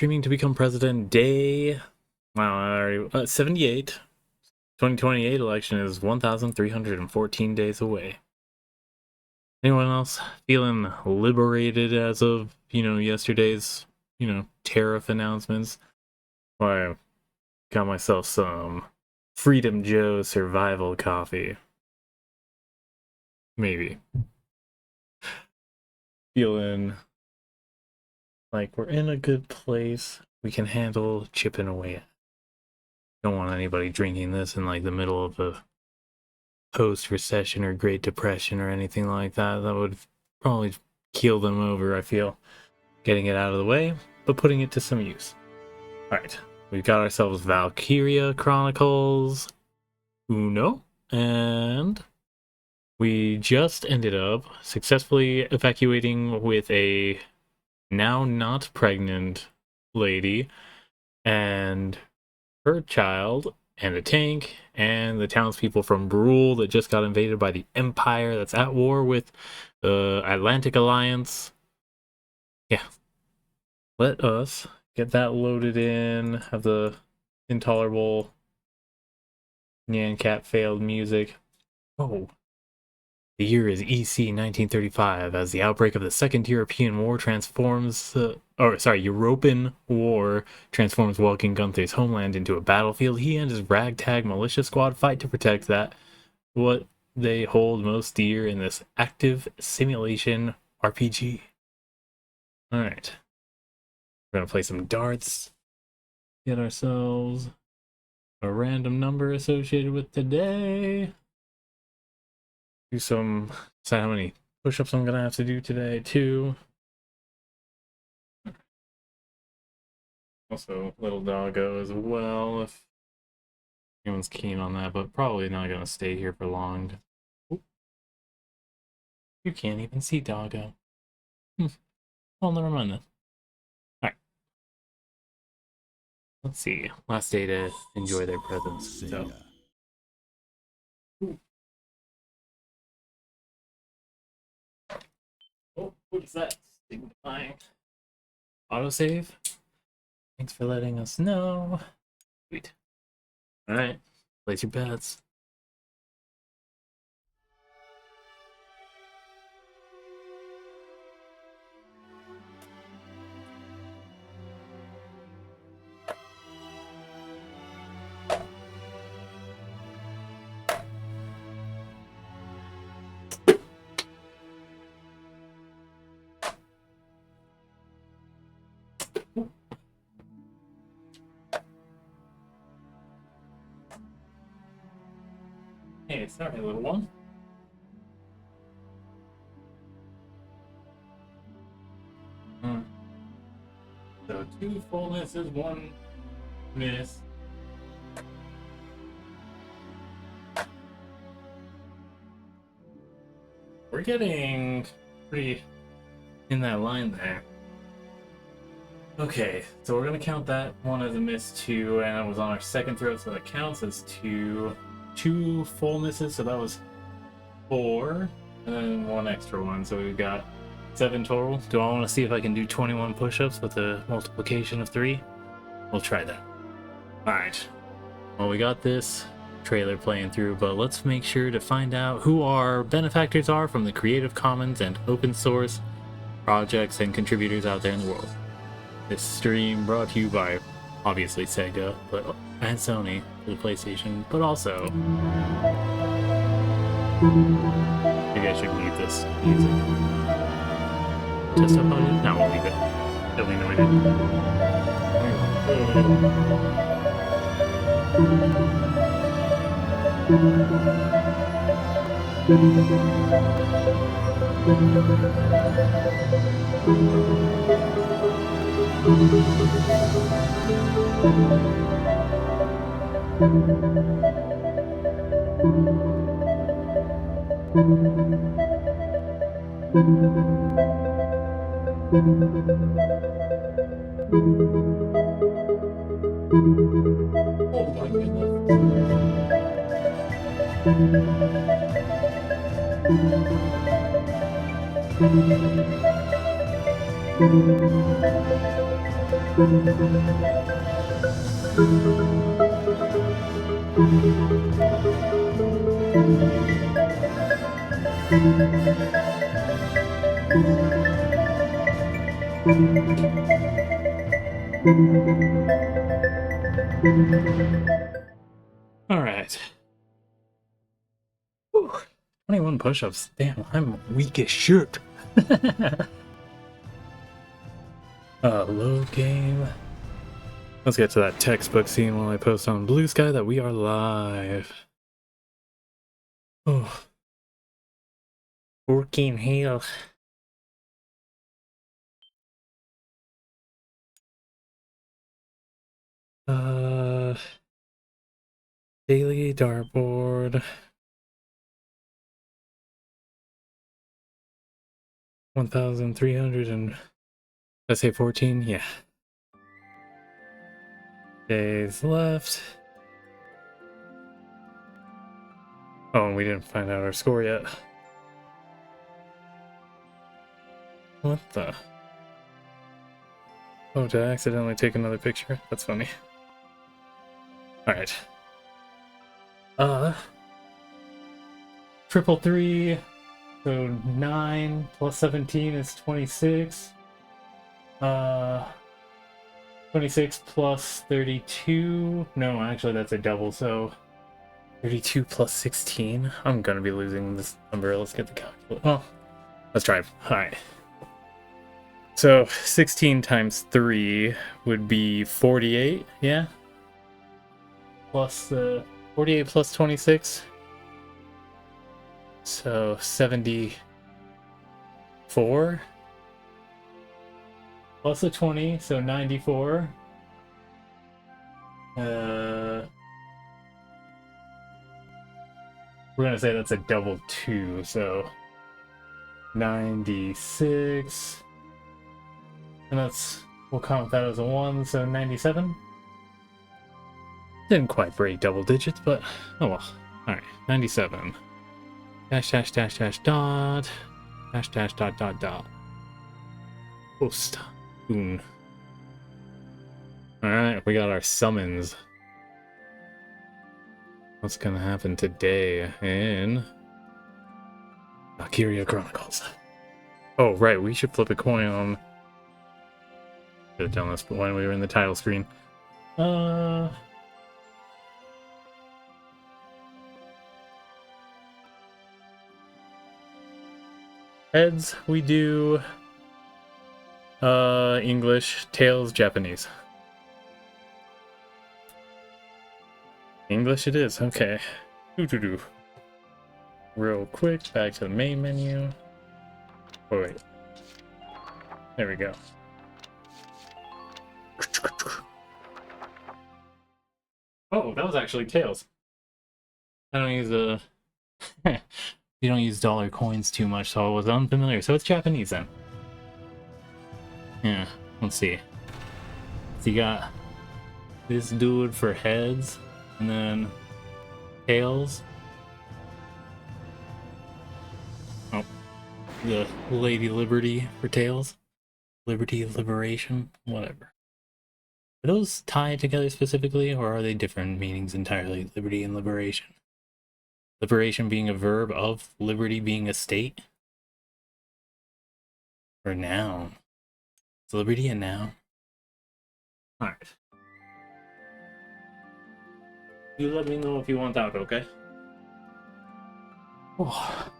Streaming to become president day. Wow, I already 78. 2028 election is 1,314 days away. Anyone else feeling liberated as of, yesterday's, tariff announcements? I got myself some Freedom Joe survival coffee. Maybe. Feeling like we're in a good place. We can handle chipping away. Don't want anybody drinking this in like the middle of a post-recession or Great Depression or anything like that. That would probably keel them over, I feel. Getting it out of the way, but putting it to some use. Alright, we've got ourselves Valkyria Chronicles Uno, and we just ended up successfully evacuating with a now not pregnant lady and her child and a tank and the townspeople from Brule that just got invaded by the Empire that's at war with the Atlantic Alliance. Yeah. Let us get that loaded in, have the intolerable Nyan Cat failed music. Oh. The year is EC 1935 as the outbreak of the Second European War European War transforms Welkin Gunther's homeland into a battlefield. He and his ragtag militia squad fight to protect that what they hold most dear in this active simulation RPG. Alright. We're gonna play some darts. Get ourselves a random number associated with today. Do some, decide how many push-ups I'm gonna have to do today too. Also, little doggo as well, if anyone's keen on that, but probably not gonna stay here for long. Ooh. You can't even see doggo. Well, never mind then. Alright. Let's see. Last day to enjoy their presence. So. Oh, what is that? Signifying autosave? Thanks for letting us know. Sweet. Alright, place your bets. Hey, sorry, little one. So 2 full misses, 1 miss. We're getting pretty in that line there. Okay, so we're gonna count that one as a miss too, and it was on our second throw, so that counts as 2 full misses, so that was 4, and then 1 extra one, so we've got 7 total. Do I want to see if I can do 21 push-ups with a multiplication of 3? We'll try that. Alright, well, we got this trailer playing through, but let's make sure to find out who our benefactors are from the Creative Commons and open source projects and contributors out there in the world. This stream brought to you by, obviously, Sega, and Sony for the PlayStation, but also... Maybe I should mute this music. Test up on it? No, we'll leave it. It'll Oh my goodness. All right. 21 push-ups. Damn, I'm weak as shit. Load game. Let's get to that textbook scene while I post on Blue Sky that we are live. Oh. Working hell. Daily dartboard. 1,300 and let's say 14. Yeah. Days left. Oh, and we didn't find out our score yet. What the? Oh, did I accidentally take another picture? That's funny. Alright. Triple three. So 9 plus 17 is 26. 26 plus 32. No, actually that's a double, so 32 plus 16. I'm gonna be losing this number. Let's get the calculator. Oh, let's try. Alright. So 16 times 3 would be 48, yeah? Plus 48 plus 26. So 74. Plus a 20, so 94. We're gonna say that's a double 2, so 96. And we'll count that as a 1, so 97. Didn't quite break double digits, but oh well. Alright, 97. Dash dash dash dash dot. Dash dash dot dot dot. Post. Boom. Alright, we got our summons. What's gonna happen today in Valkyria Chronicles? Oh, right, we should flip a coin on. Should have done this when we were in the title screen. Heads, we do English, tails, Japanese. English it is, okay. Doo-doo-doo. Real quick, back to the main menu. Oh, wait. There we go. Oh, that was actually tails. I don't use you don't use dollar coins too much, so I was unfamiliar. So it's Japanese then. Yeah, let's see. So you got this dude for heads, and then tails. Oh, the Lady Liberty for tails. Liberty, liberation, whatever. Are those tied together specifically, or are they different meanings entirely? Liberty and liberation. Liberation being a verb of liberty being a state? Or noun? Is liberty a noun? Alright. You let me know if you want out, okay? Oh.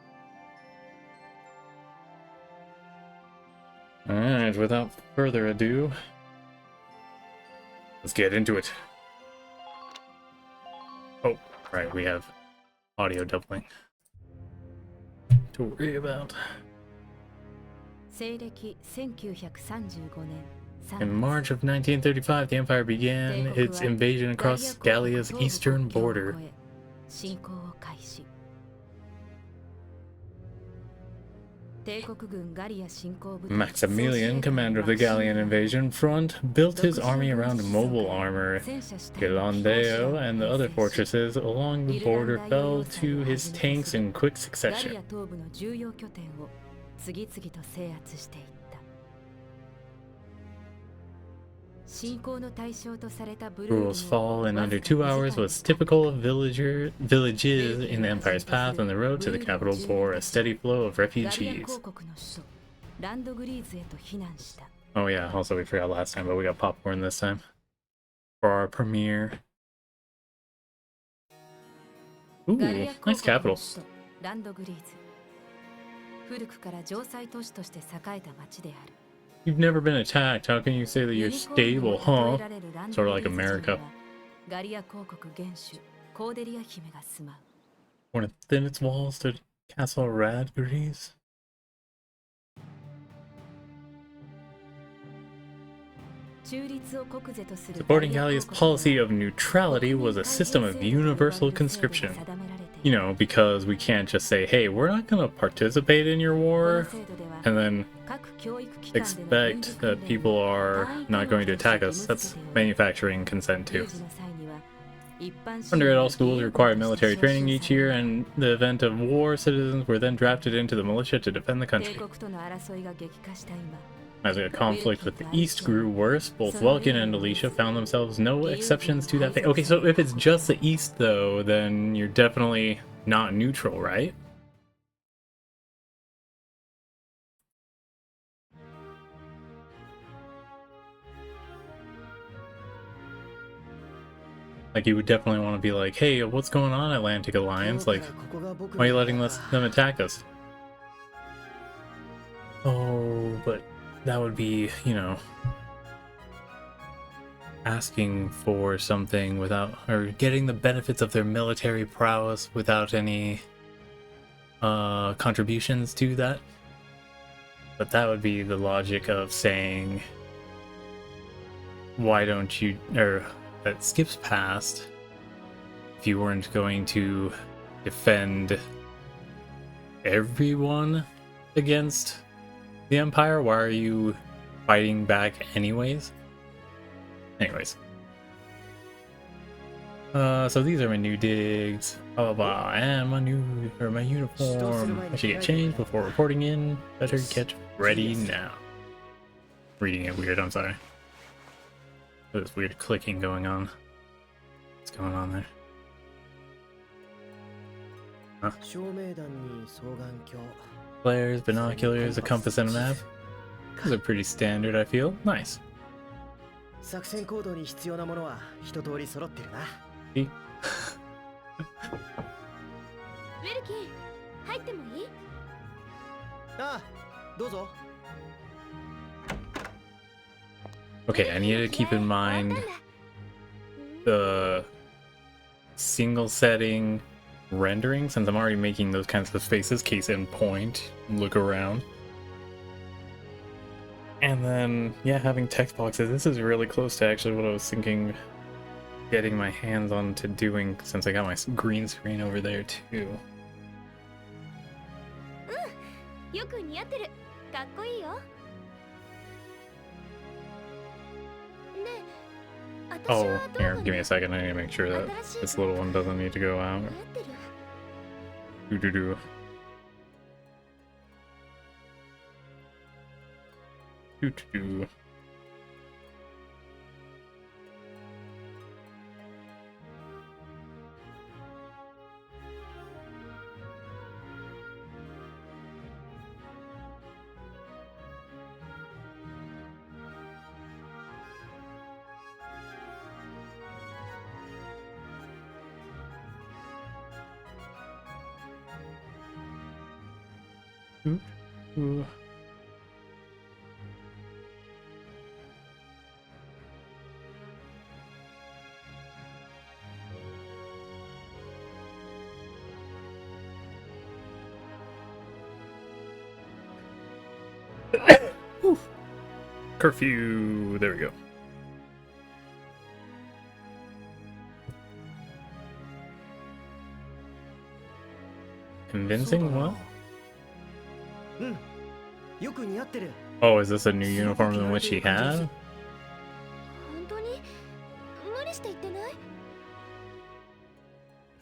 Alright, without further ado, let's get into it. Oh, right, we have audio doubling to worry about. In March of 1935, the Empire began its invasion across Gallia's eastern border. Maximilian, commander of the Gallian invasion front, built his army around mobile armor. Ghirlandaio and the other fortresses along the border fell to his tanks in quick succession. Rules fall in under 2 hours was typical of villages in the Empire's path, and the road to the capital bore a steady flow of refugees. Oh yeah, also we forgot last time, but we got popcorn this time for our premiere. Ooh, nice capital. You've never been attacked. How can you say that you're stable, huh? Sort of like America. Within its walls stood Castle Radgries. Supporting Gallia's policy of neutrality was a system of universal conscription. You know, because we can't just say, hey, we're not going to participate in your war, and then expect that people are not going to attack us. That's manufacturing consent too. Under it, all schools required military training each year, and in the event of war, citizens were then drafted into the militia to defend the country. As the conflict with the East grew worse, both Welkin and Alicia found themselves no exceptions to that fate. Okay, so if it's just the East, though, then you're definitely not neutral, right? Like, you would definitely want to be like, hey, what's going on, Atlantic Alliance? Like, why are you letting them attack us? Oh, but that would be, you know, asking for something without, or getting the benefits of their military prowess without any contributions to that. But that would be the logic of saying, why don't you, or that skips past, if you weren't going to defend everyone against the Empire, why are you fighting back anyways? Anyways. So these are my new digs. Blah, blah, blah. And my uniform. I should get changed before reporting in. Better get ready now. Reading it weird, I'm sorry. There's weird clicking going on. What's going on there? Huh? Flares, binoculars, a compass, and a map. Those are pretty standard, I feel. Nice. See? Okay, I need to keep in mind the single setting rendering, since I'm already making those kinds of faces, case in point, look around. And then, yeah, having text boxes. This is really close to actually what I was thinking getting my hands on to doing, since I got my green screen over there too. Oh, here, give me a second. I need to make sure that this little one doesn't need to go out. Do. Do. Ooh. Curfew. There we go. Convincing? What? Oh, is this a new uniform than which he had?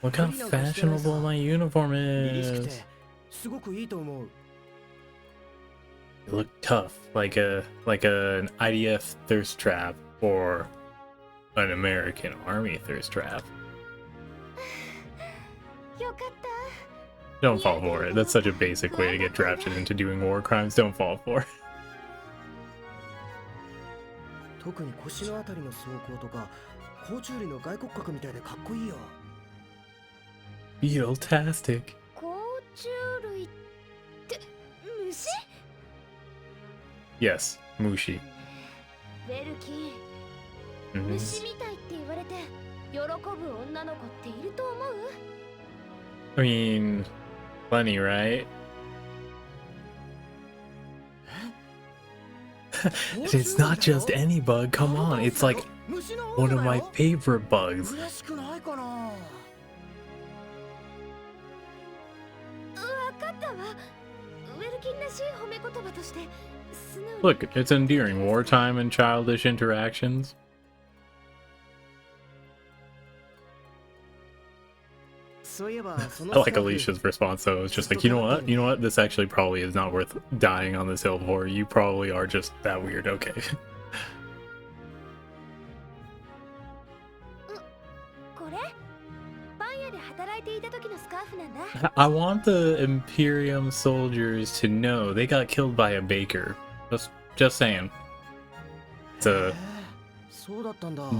Look how fashionable my uniform is. You look tough, like an IDF thirst trap. for an American army thirst trap. Don't fall for it. That's such a basic way to get drafted into doing war crimes. Don't fall for it. 特に腰のあたりの装甲とか甲虫類の外骨格みたいでかっこいいよ。Beetle-tastic. 甲虫類って虫？ Yes, Mushi. ベルキン、虫みたいって言われて喜ぶ女の子っていると思う？ I mean, funny, right? It's not just any bug, come on, it's like one of my favorite bugs. Look, it's endearing. Wartime and childish interactions. I like Alicia's response though. It's just like, you know what? You know what? This actually probably is not worth dying on this hill for. You probably are just that weird. Okay. I want the Imperium soldiers to know they got killed by a baker. Just saying. It's a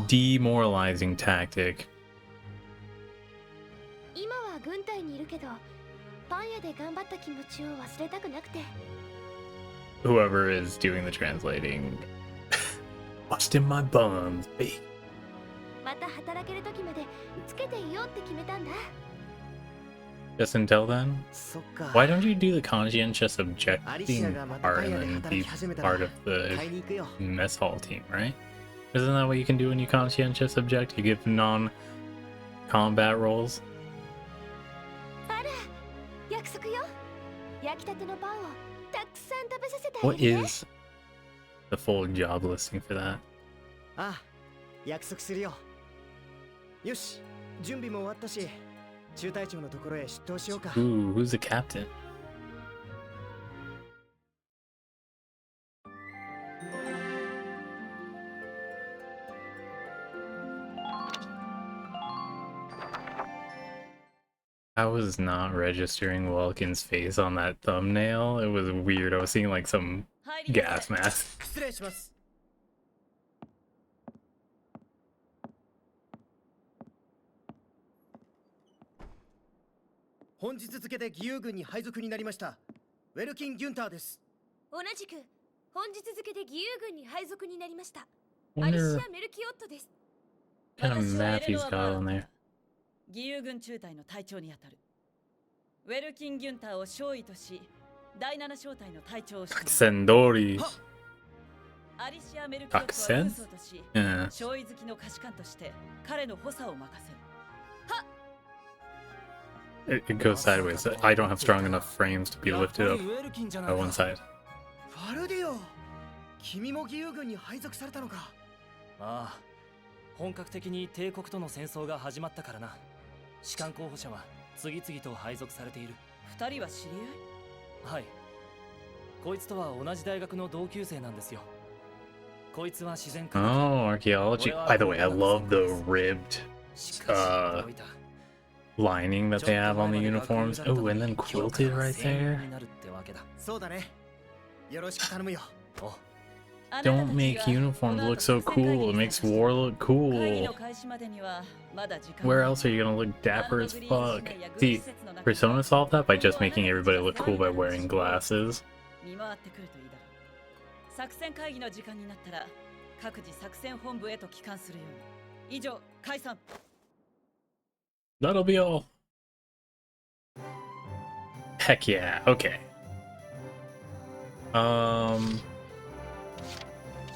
demoralizing tactic. Whoever is doing the translating. Lost in my bones, babe. Just until then? Why don't you do the conscientious objecting part and then be part of the mess hall team, right? Isn't that what you can do when you conscientious object? You give non-combat roles? What is the full job listing for that? Ooh, who's the captain? I was not registering Welkin's face on that thumbnail. It was weird. I was seeing like some gas mask. 本日付で義勇軍に配属になりましたウェルキン・ギュンターです。同じく本日付で義勇軍に配属になりましたアリシア・メルキオットです。 What kind of math he's got on there? 義勇軍中隊の隊長にあたるウェルキン・ギュンターを少尉とし第7小隊の隊長をして Sendori. アリシア・メルキオットは軍曹とし少尉好きの下士官として彼の補佐を任せる。 It goes sideways. I don't have strong enough frames to be lifted up by one side. ファルディオ、君も義勇軍に配属されたのか。ああ、本格的に帝国との戦争が始まったからな。士官候補者は次々と配属されている。二人は知り合い？はい。こいつとは同じ大学の同級生なんですよ。こいつは自然科学。Oh, archaeology. By the way, I love the ribbed lining that they have on the uniforms. Oh, and then quilted right there. Don't make uniforms look so cool. It makes war look cool. Where else are you gonna look dapper as fuck? See, Persona solved that by just making everybody look cool by wearing glasses. That'll be all. Heck yeah, okay. So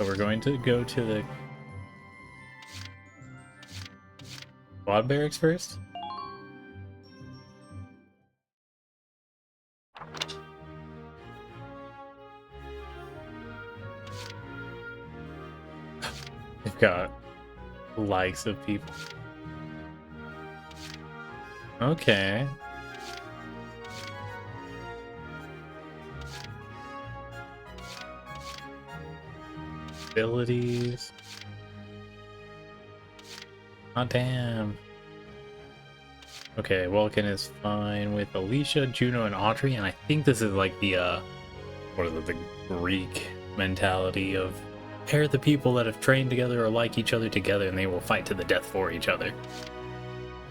we're going to go to the quad barracks first. They've got likes of people. Okay. Abilities. Oh, damn. Okay, Vulcan is fine with Alicia, Juno, and Audrey, and I think this is like the, what is it, the Greek mentality of pair the people that have trained together or like each other together, and they will fight to the death for each other.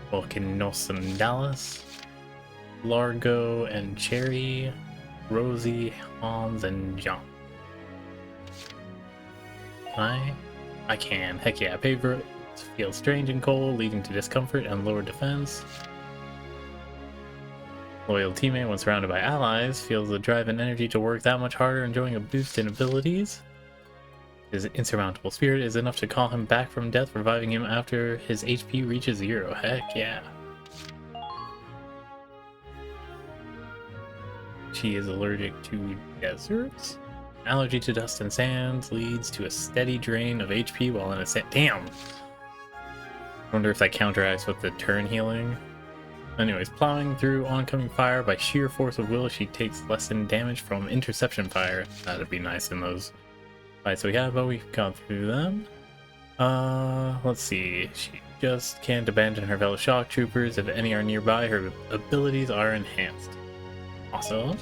Vulcan, Nosson, Dallas, Largo, and Cherry, Rosie, Hans, and John. I can. Heck yeah, paper feels strange and cold, leading to discomfort and lower defense. Loyal teammate, when surrounded by allies, feels the drive and energy to work that much harder, enjoying a boost in abilities. His insurmountable spirit is enough to call him back from death, reviving him after his HP reaches 0. Heck yeah. She is allergic to deserts. Allergy to dust and sand leads to a steady drain of HP while in a set. Damn! Wonder if that counteracts with the turn healing. Anyways, plowing through oncoming fire by sheer force of will, she takes less than damage from interception fire. That'd be nice in those fights we have, but we've gone through them. Let's see. She just can't abandon her fellow shock troopers. If any are nearby, her abilities are enhanced. Also,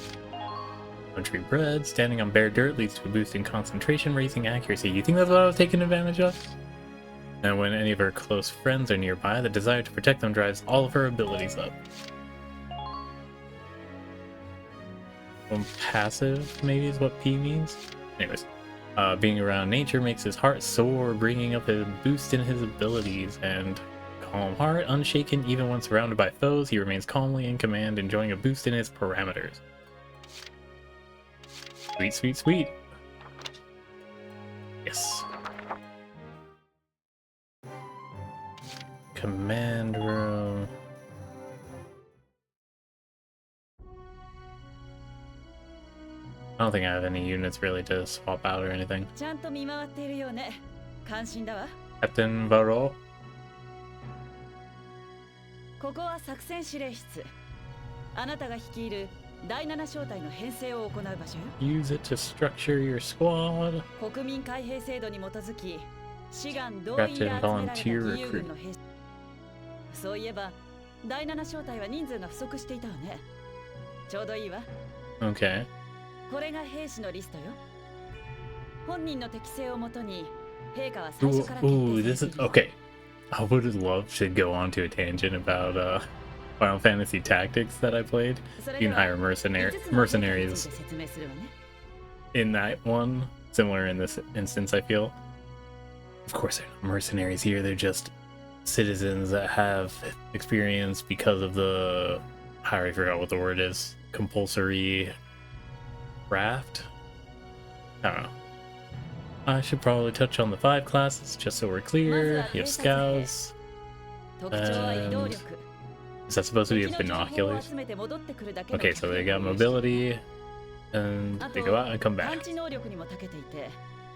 country bred, standing on bare dirt leads to a boost in concentration, raising accuracy. You think that's what I was taking advantage of? And when any of her close friends are nearby, the desire to protect them drives all of her abilities up. One passive, maybe, is what P means? Anyways, being around nature makes his heart soar, bringing up a boost in his abilities. And calm heart, unshaken even when surrounded by foes, he remains calmly in command, enjoying a boost in his parameters. Sweet, sweet, sweet. Yes. Command room. I don't think I have any units really to swap out or anything. Captain Varro. ここは作戦司令室。あなたが率いる第7小隊の編成を行う場所よ。Use it to structure your squad. 国民開閉制度に基づき、志願動員で集められた義勇軍の兵士。そういえば、第7小隊は人数が不足していたわね。ちょうどいいわ。Okay. これが兵士のリストよ。本人の適性をもとに、陛下は最初から決定されている。Okay. I would love to go on to a tangent about Final Fantasy Tactics that I played. You can hire mercenaries in that one. Similar in this instance, I feel. Of course, they're not mercenaries here. They're just citizens that have experience because of the... I already forgot what the word is. Compulsory craft? I don't know. I should probably touch on the 5 classes just so we're clear. You have scouts. And is that supposed to be binoculars? Okay, so they got mobility, and they go out and come back.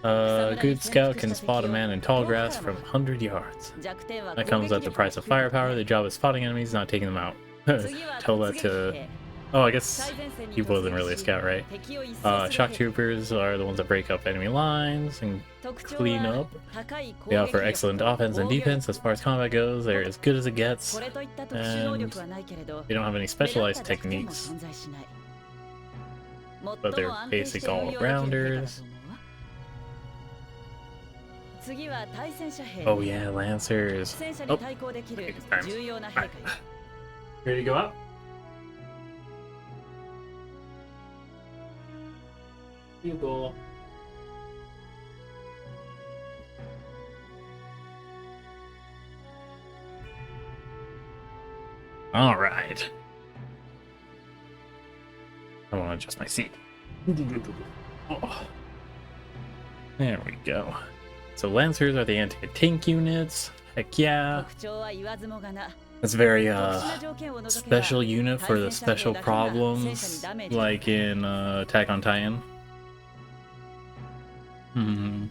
A good scout can spot a man in tall grass from 100 yards. That comes at the price of firepower. The job is spotting enemies, not taking them out. Tell that to... Oh, I guess he wasn't really a scout, right? Shock troopers are the ones that break up enemy lines and clean up. They offer excellent offense and defense. As far as combat goes, they're as good as it gets. And they don't have any specialized techniques, but they're basic all-rounders. Oh yeah, Lancers. Oh, okay, it's time. Right. Ready to go out? You go. All right. I want to adjust my seat. Oh. There we go. So Lancers are the anti-tank units. Heck yeah. It's very special unit for the special problems, like in Attack on Titan. In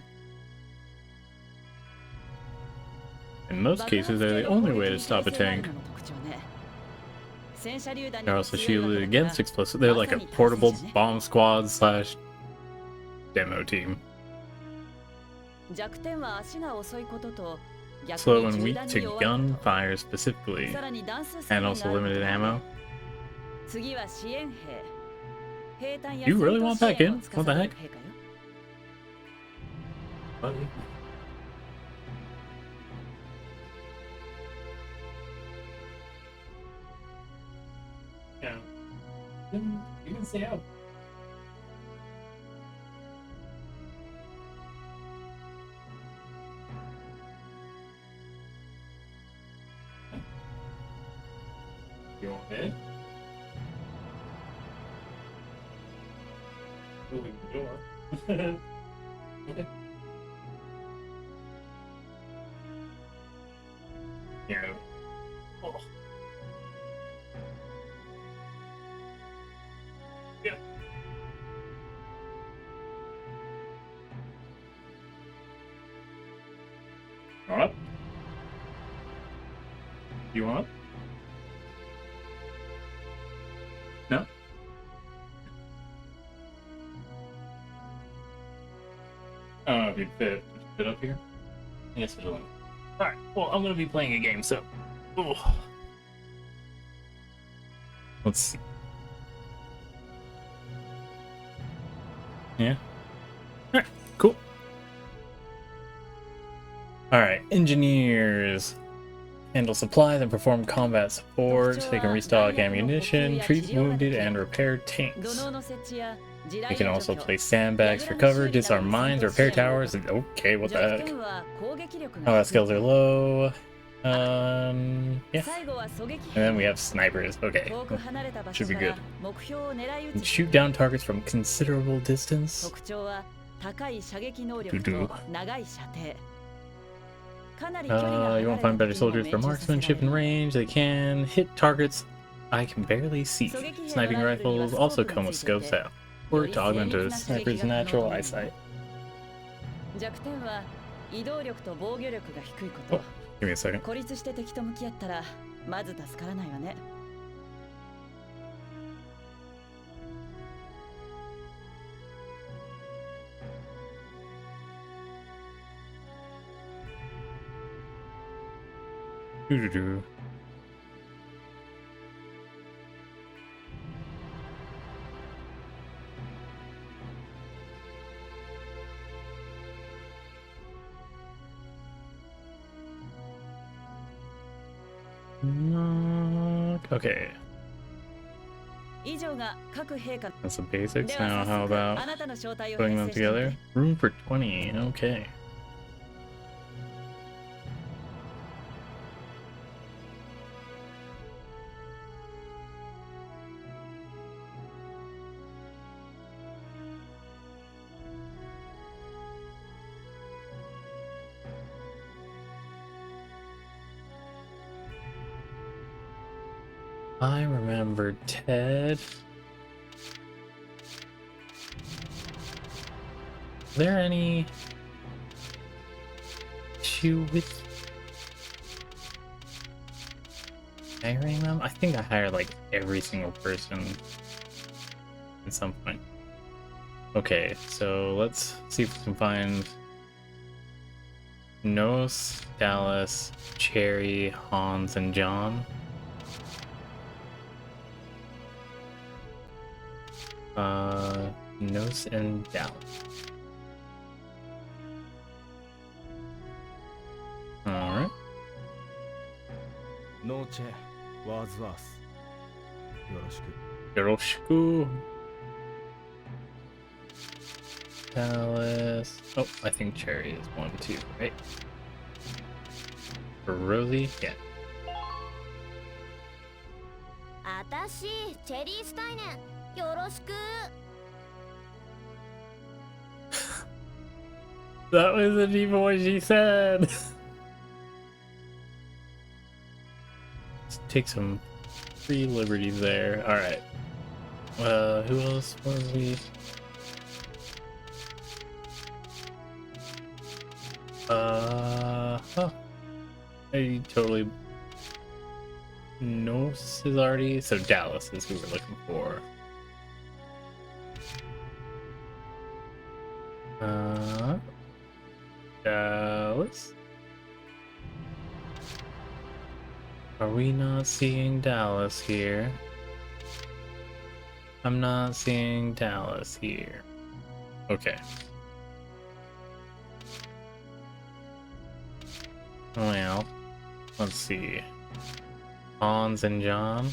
most cases, they're the only way to stop a tank. They're also shielded against explosives. They're like a portable bomb squad slash demo team. slow and weak to gunfire specifically, and also limited ammo. You really want that kid? What the heck? Buddy. Yeah. You can stay out. You okay? Moving the door. Yeah. Oh. Yeah. Want up? You want up? No? I don't know if you'd fit up here. Yes, it'll. Alright, well, I'm gonna be playing a game, so. Ooh. Let's see. Yeah? Alright, cool. Alright, engineers. Handle supplies and perform combat support. They can restock ammunition, treat wounded, and repair tanks. They can also place sandbags for cover, disarm mines, repair towers. Okay, what the heck? Combat skills are low. Yeah. And then we have snipers. Okay, should be good. And shoot down targets from considerable distance. You won't find better soldiers for marksmanship and range. They can hit targets I can barely see. Sniping rifles also come with scopes out, or to augment a sniper's natural eyesight. Oh, give me a second. Doo-doo-doo. Okay. That's the basics. Now how about putting them together? Room for 20. Okay. I remember Ted. Is there any issue with hiring them? I think I hired like every single person at some point. Okay, so let's see if we can find Nos, Dallas, Cherry, Hans, and John. Nos and Dallas. Alright. Noche was was. Yoroshiku. Dallas. Oh, I think Cherry is 1, 2, right? For Rosie? Yeah. あたしチェリースタイネンよろしく That wasn't even what she said. Let's take some free liberties there. Alright. Who else was we? Huh. I totally. Nos is already. So Dallas is who we're looking for. Dallas. Are we not seeing Dallas here? I'm not seeing Dallas here. Okay. Well, let's see. Hans and John.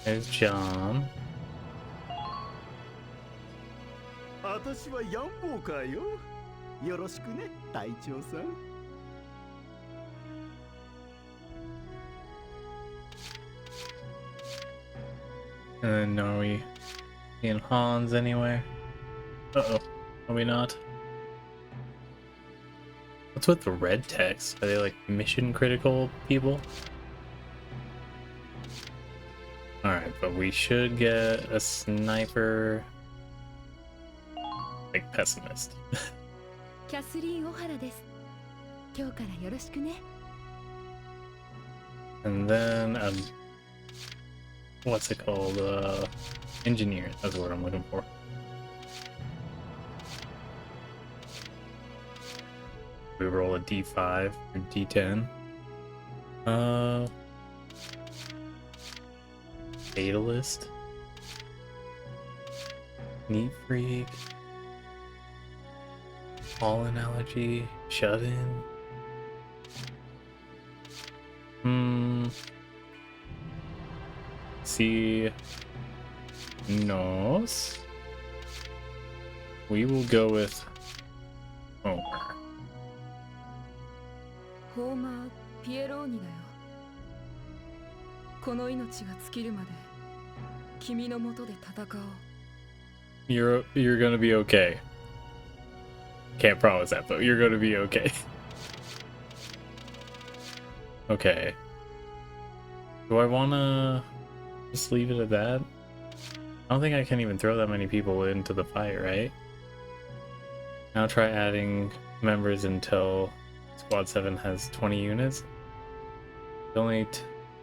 There's John. 私はヤンボーカーよ。よろしくね、隊長さん。And are we seeing Hans anywhere? Uh-oh. Are we not? What's with the red text? Are they like mission critical people? Alright, but we should get a sniper. Like pessimist. キャスリーン・オハラです。今日からよろしくね。 And then what's it called? Engineer. That's the word I'm looking for. We roll a d5 or d10. Fatalist. Neat freak. Pollen allergy. Shut in. See. Nos. We will go with Homer. ホーマー・ピエローニだよ。この命が尽きるまで君のもとで戦おう。 You're gonna be okay. Can't promise that, but you're gonna be okay. Okay. Do I wanna just leave it at that? I don't think I can even throw that many people into the fight, right? Now try adding members until Squad 7 has 20 units.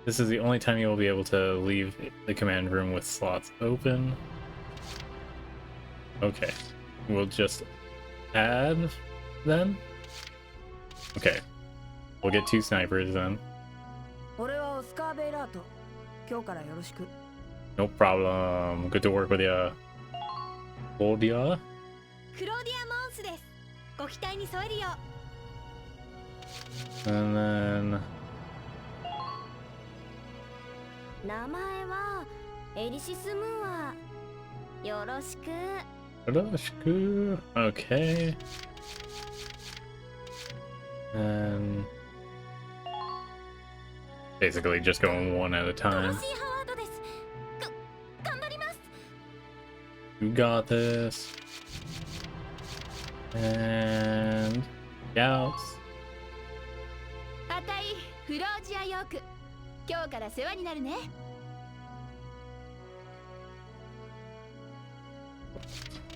This is the only time you will be able to leave the command room with slots open. Okay. We'll just add then? Okay. We'll get 2 snipers then. 俺はオスカー・ベイラート。今日からよろしく。 No problem. Good to work with ya. Claudia? クローディア・モンスです。ご期待に添えるよ。 And then 名前はエリシス・ムーア。よろしく。 Yoroshiku. Okay. And basically just going one at a ドロ time. シー・ハワードです。頑張ります。 You got this. And scouts. あたいフロージア・ヨーク。今日から世話になるね。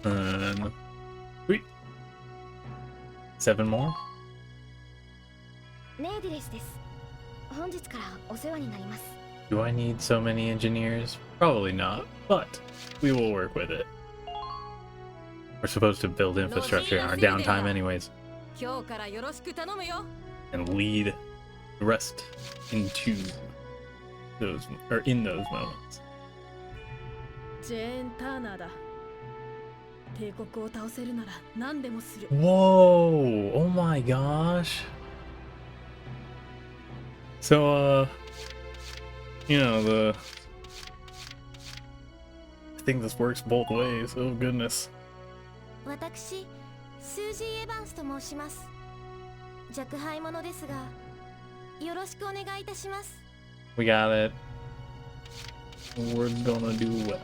And wait. 7 more. ネイディレスです。本日からお世話になります。 Do I need so many engineers? Probably not, but we will work with it. We're supposed to build infrastructure in our downtime anyways, 今日からよろしく頼むよ。 and lead the rest into those, or in those moments. ジェーン・ターナーだ。帝国を倒せるなら何でもする。 Whoa! Oh my gosh! So, you know, I think this works both ways. Oh goodness. 私、スージー・エヴァンスと申します。若輩者ですが、よろしくお願いいたします。 We got it. We're gonna do well.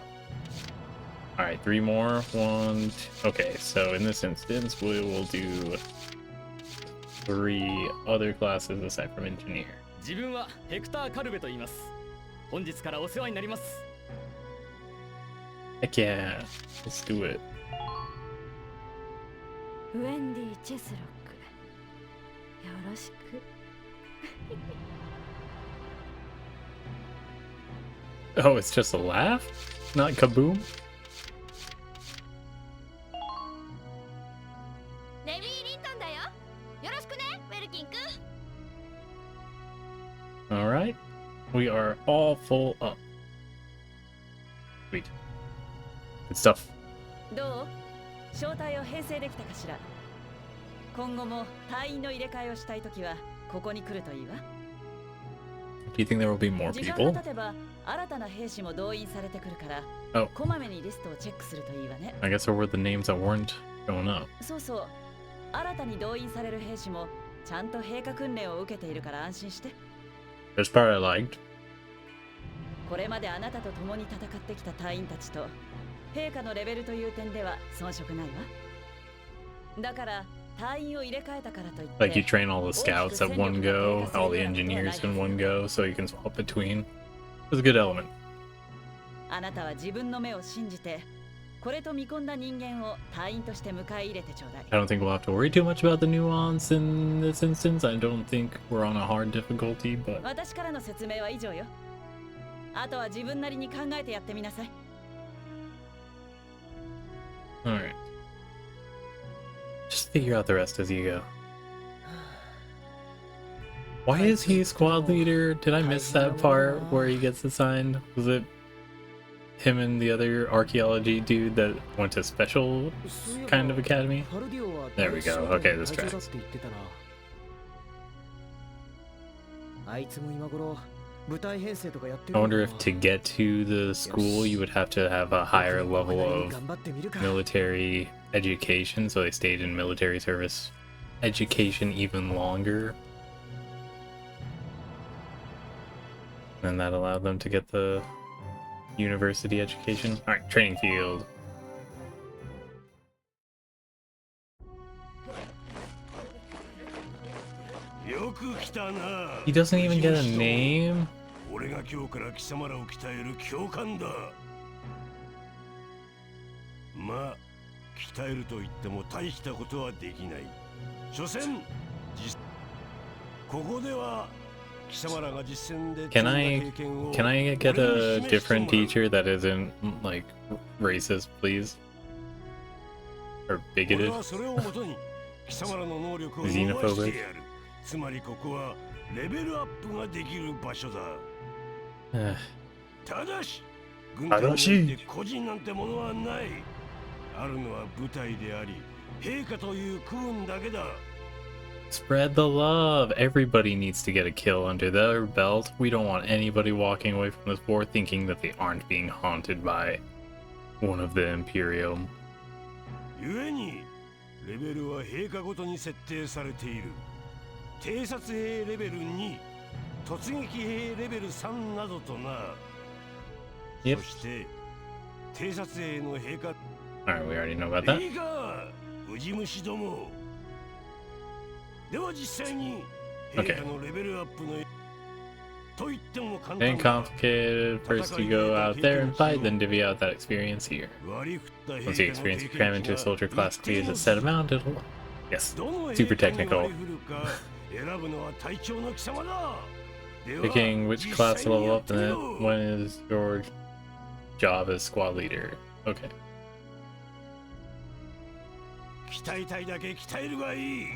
Alright, 3 more. 1, 2. Okay, so in this instance, we will do 3 other classes aside from engineer. 自分はヘクター・カルベと言います。本日からお世話になります。 Heck yeah, let's do it. ウェンディ・チェスロック。よろしく。 Oh, it's just a laugh? Not kaboom? レミー・リントンだよ。よろしくね、ウェルキン君。Alright. We are all full up. Sweet. Good stuff. どう？招待を編成できたかしら。今後も隊員の入れ替えをしたいときはここに来るといいわ。Do you think there will be more 時間 people? が経てば新たな兵士も動員されてくるから、Oh. こまめにリストをチェックするといいわね。I guess there were the names that weren't showing up. そうそう。新たに動員される兵士もちゃんと兵科訓練を受けているから安心して。This part I liked. これまであなたと共に戦ってきた隊員たちと兵科のレベルという点では遜色ないわ。だから隊員を入れ替えたからといって Like you train all the scouts at one go, all the engineers in one go, so you can swap between. It's a good element. あなたは自分の目を信じてこれと見込んだ人間を隊員として迎え入れてちょうだい。 I don't think we'll have to worry too much about the nuance in this instance. I don't think we're on a hard difficulty, but 私からの説明は以上よ。あとは自分なりに考えてやってみなさい。 alright. Just figure out the rest as you go. Why is he squad leader? Did I miss that part where he gets assigned? Was it him and the other archaeology dude that went to special kind of academy? There we go. Okay, this tracks. I wonder if to get to the school you would have to have a higher level of military education, so they stayed in military service education even longer. And that allowed them to get the university education. Alright, training field. He doesn't even get a name? 俺が今日から貴様らを鍛える教官だ。まあ、鍛えると言っても大したことはできない。所詮、ここでは貴様らが実践で Can I get a different teacher that isn't like racist, please? Or bigoted? それをもとに貴様らの能力を伸ばしてやる。つまりここはレベルアップができる場所だ。ただし、軍隊によって個人なんてものはない。あるのは部隊であり、陛下という区分だけだ。Spread the love. Everybody needs to get a kill under their belt. We don't want anybody walking away from this war thinking that they aren't being haunted by one of the Imperium. 故に、レベルは陛下ごとに設定されている。偵察兵レベル2、突撃兵レベル3などとな。そして、偵察兵の陛下。Alright, we already know about that. いいか、ウジ虫ども。では実際に、陛下のレベルアップの。Ain't complicated. First you go out there and fight, then divvy out that experience here. Once the experience you cram into a soldier classically is a set amount, it'll... Yes, super technical. Picking which class to level up and then when is your job as squad leader. Okay.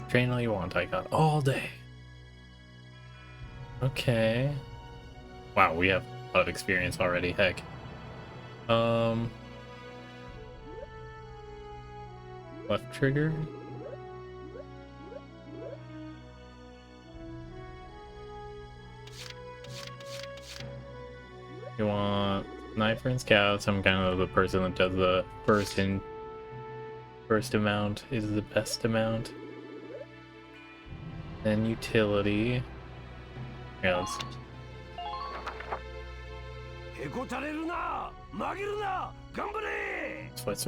Train all you want, I got all day. Okay. Wow, we have a lot of experience already, heck. Left trigger. You want sniper and scouts. I'm kind of the person that does the first amount is the best amount. Then utility. Yeah, let's... Sweat.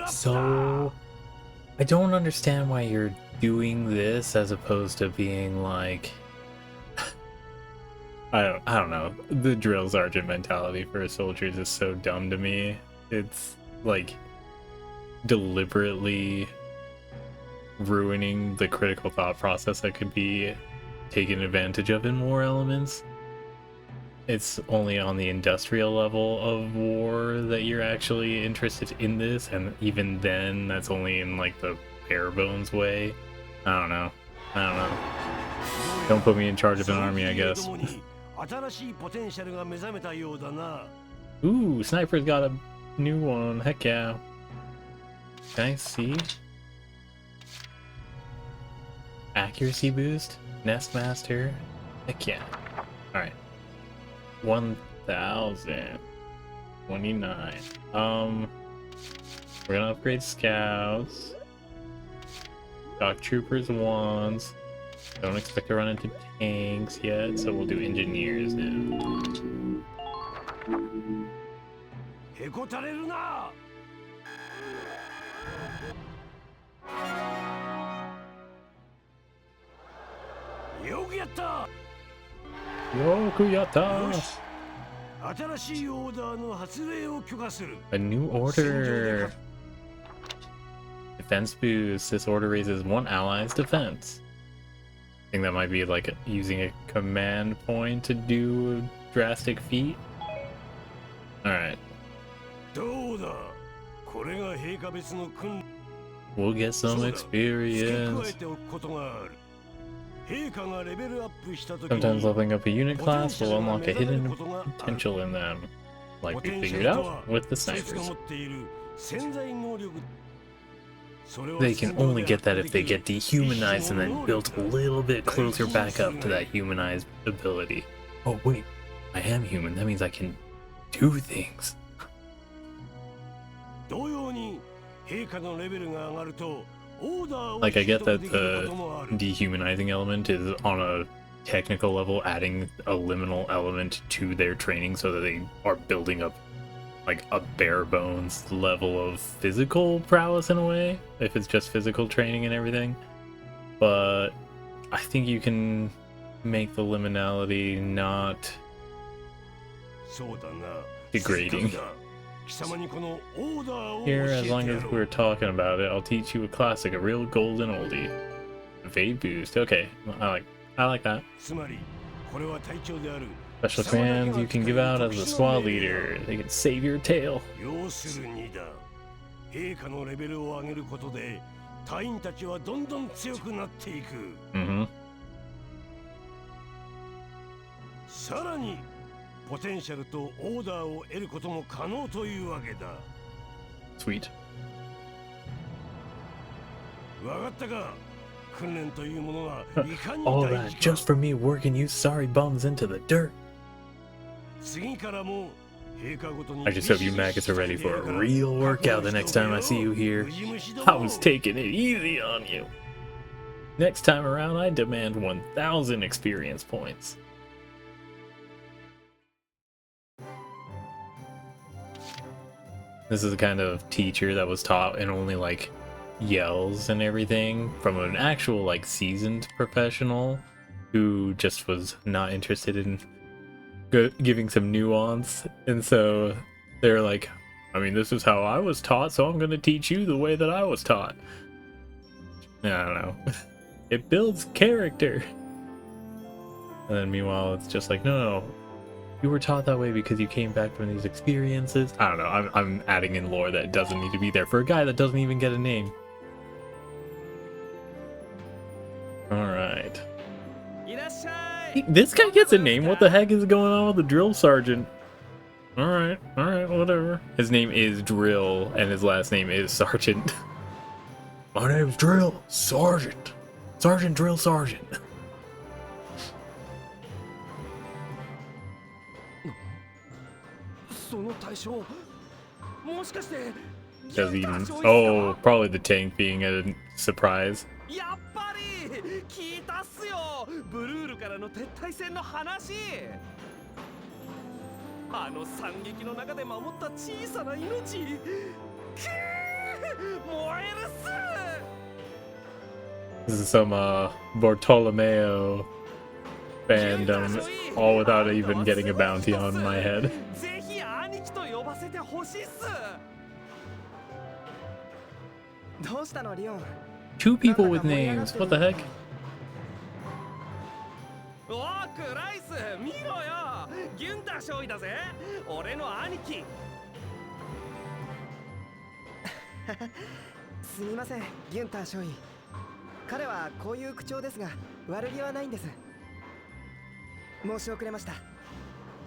So, I don't understand why you're doing this as opposed to being like... I don't know. The drill sergeant mentality for soldiers is so dumb to me. It's like deliberately ruining the critical thought process that could be taken advantage of in war elements. it's only on the industrial level of war that you're actually interested in this, and even then, that's only in like the bare bones way. I don't know. Don't put me in charge of an army, I guess. Ooh, Sniper's got a new one. Heck yeah. Can I see? Accuracy boost? Nestmaster? Heck yeah. Alright. 1,029. We're gonna upgrade scouts. Shock troopers wands. Don't expect to run into tanks yet, so we'll do engineers now. Yokuyata! A new order! Defense boost. This order raises one ally's defense. I think that might be like using a command point to do a drastic feat. Alright. We'll get some experience. Sometimes leveling up a unit class will unlock a hidden potential in them, like we figured out with the snipers. They can only get that if they get dehumanized and then built a little bit closer back up to that humanized ability. Oh wait, I am human, that means I can do things. Like, I get that the dehumanizing element is on a technical level, adding a liminal element to their training so that they are building up like a bare bones level of physical prowess in a way, if it's just physical training and everything. But I think you can make the liminality not degrading. Here, as long as we're talking about it, I'll teach you a classic, a real golden oldie. Evade boost. Okay, I like that. Special commands you can give out as the squad leader. They can save your tail. Mm-hmm. Sweet. All that just for me working you sorry bums into the dirt. I just hope you maggots are ready for a real workout the next time I see you here. I was taking it easy on you. Next time around, I demand 1,000 experience points. This is the kind of teacher that was taught in only like yells and everything from an actual like seasoned professional who just was not interested in giving some nuance, and so they're like, I mean, this is how I was taught, so I'm going to teach you the way that I was taught. I don't know. It builds character. And then meanwhile it's just like, no, you were taught that way because you came back from these experiences. I don't know, I'm adding in lore that doesn't need to be there for a guy that doesn't even get a name. Alright. This guy gets a name? What the heck is going on with the drill sergeant? Alright, whatever. His name is Drill, and his last name is Sergeant. My name's Drill Sergeant. Sergeant Drill Sergeant. Does he even... Oh, probably the tank being a surprise. This is some Bartolomeo fandom, all without even getting a bounty on my head. Two people with names, what the heck? ギュンター少尉だぜ。俺の兄貴。すみません、ギュンター少尉。彼はこういう口調ですが悪気はないんです。申し遅れました。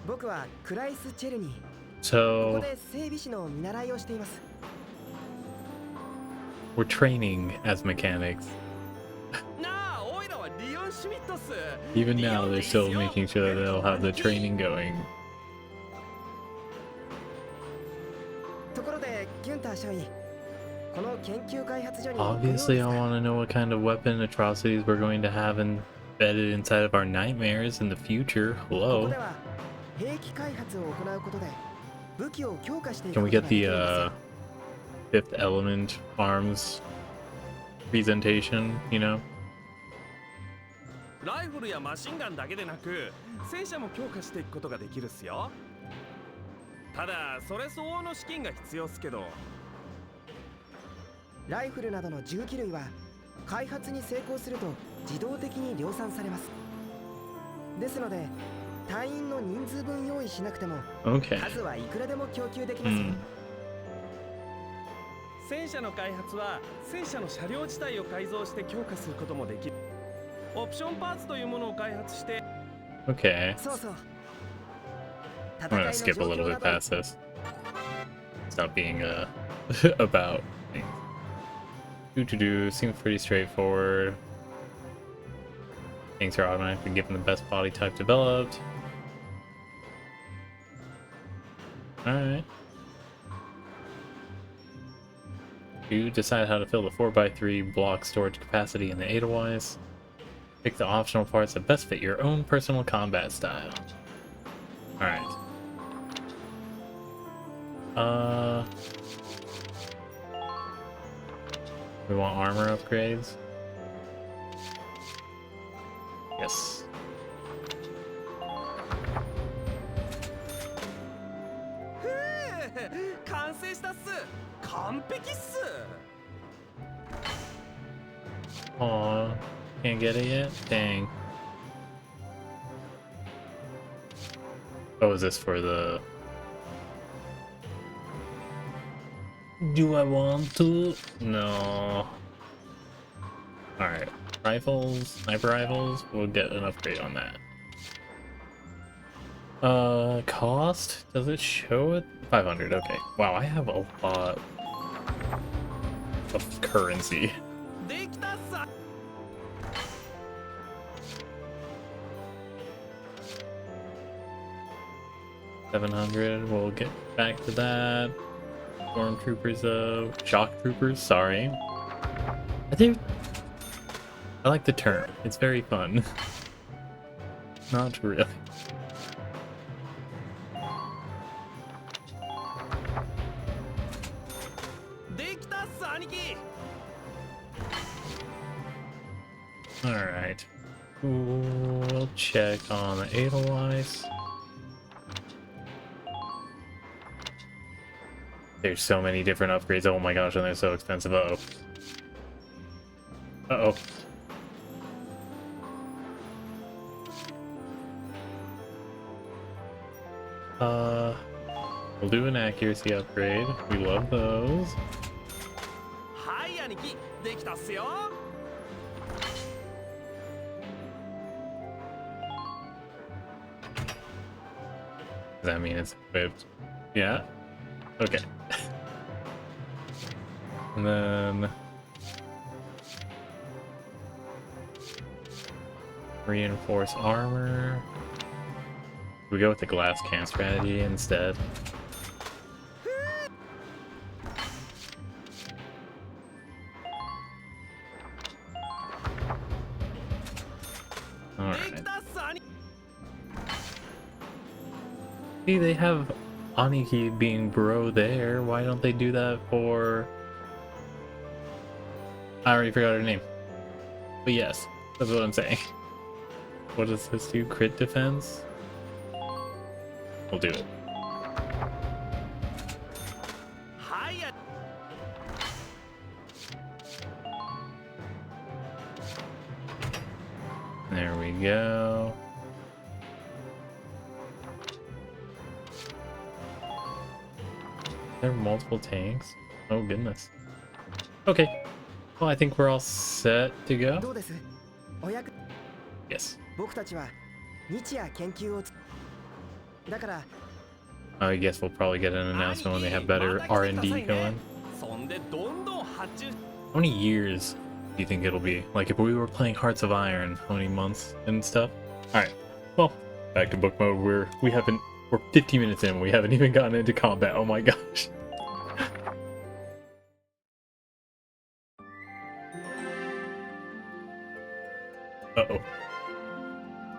僕はクライス・チェルニー。こ So こで整備士の見習いをしています。 we're training as mechanics. なあ、おいらはリオン・シュミットっす。 Even now, they're still making sure that they'll have the training going. ところでギュンター少尉、この研究開発所に Obviously, I want to know what kind of weapon atrocities we're going to have embedded inside of our nightmares in the future. ここ Hello. では兵器開発を行うことで武器を強化していく Can こ we と get ができ the るんですよ。 Fifth Element arms presentation, you know? ライフルやマシンガンだけでなく戦車も強化していくことができるっすよ。ただそれ相応の資金が必要っすけど。ライフルなどの銃器類は開発に成功すると自動的に量産されます。ですので隊員の人数分用意しなくても Okay. 数はいくらでも供給できますよ。戦車の開発は戦車の車両自体を改造して強化することもできる。オプションパーツというものを開発して。 Okay. そうそう。 I'm gonna skip a little bit past this. Stop being about things. Do seems pretty straightforward. Things are automatically given the best body type developed. Alright. You decide how to fill the 4x3 block storage capacity in the Edelweiss. Pick the optional parts that best fit your own personal combat style. Alright. We want armor upgrades. Yes. 完成したっす。完璧っす。 Aw, can't get it yet? Dang. Oh, is this for the... Do I want to? No. Alright. Rifles, sniper rifles, we'll get an upgrade on that. Cost? Does it show it? 500, okay. Wow, I have a lot of currency. できたっさ。 700, we'll get back to that. Stormtroopers, shock troopers, sorry. I like the term, it's very fun. Not really. Alright. We'll check on the Edelweiss. There's so many different upgrades. Oh my gosh, and they're so expensive. Uh-oh. Uh-oh. We'll do an accuracy upgrade. We love those. はい兄貴、できたっすよ。 Does that mean it's equipped? Yeah? Okay. And then... reinforce armor. We go with the glass can strategy instead. Alright. See, they have Aniki being bro there. Why don't they do that for... I already forgot her name. But yes, that's what I'm saying. What does this do? Crit defense? We'll do it. There we go. There are multiple tanks. Oh goodness. Okay. Well, I think we're all set to ど go. うです？お役 Yes. 僕たちは日夜研究をつだから I guess we'll probably get an announcement when they have better R&D going. そんでどんどん発注 How many years do you think it'll be? Like if we were playing Hearts of Iron, how many months and stuff? Alright. Well, back to book mode. We're 50 minutes in, we haven't even gotten into combat. Oh my gosh. Uh-oh.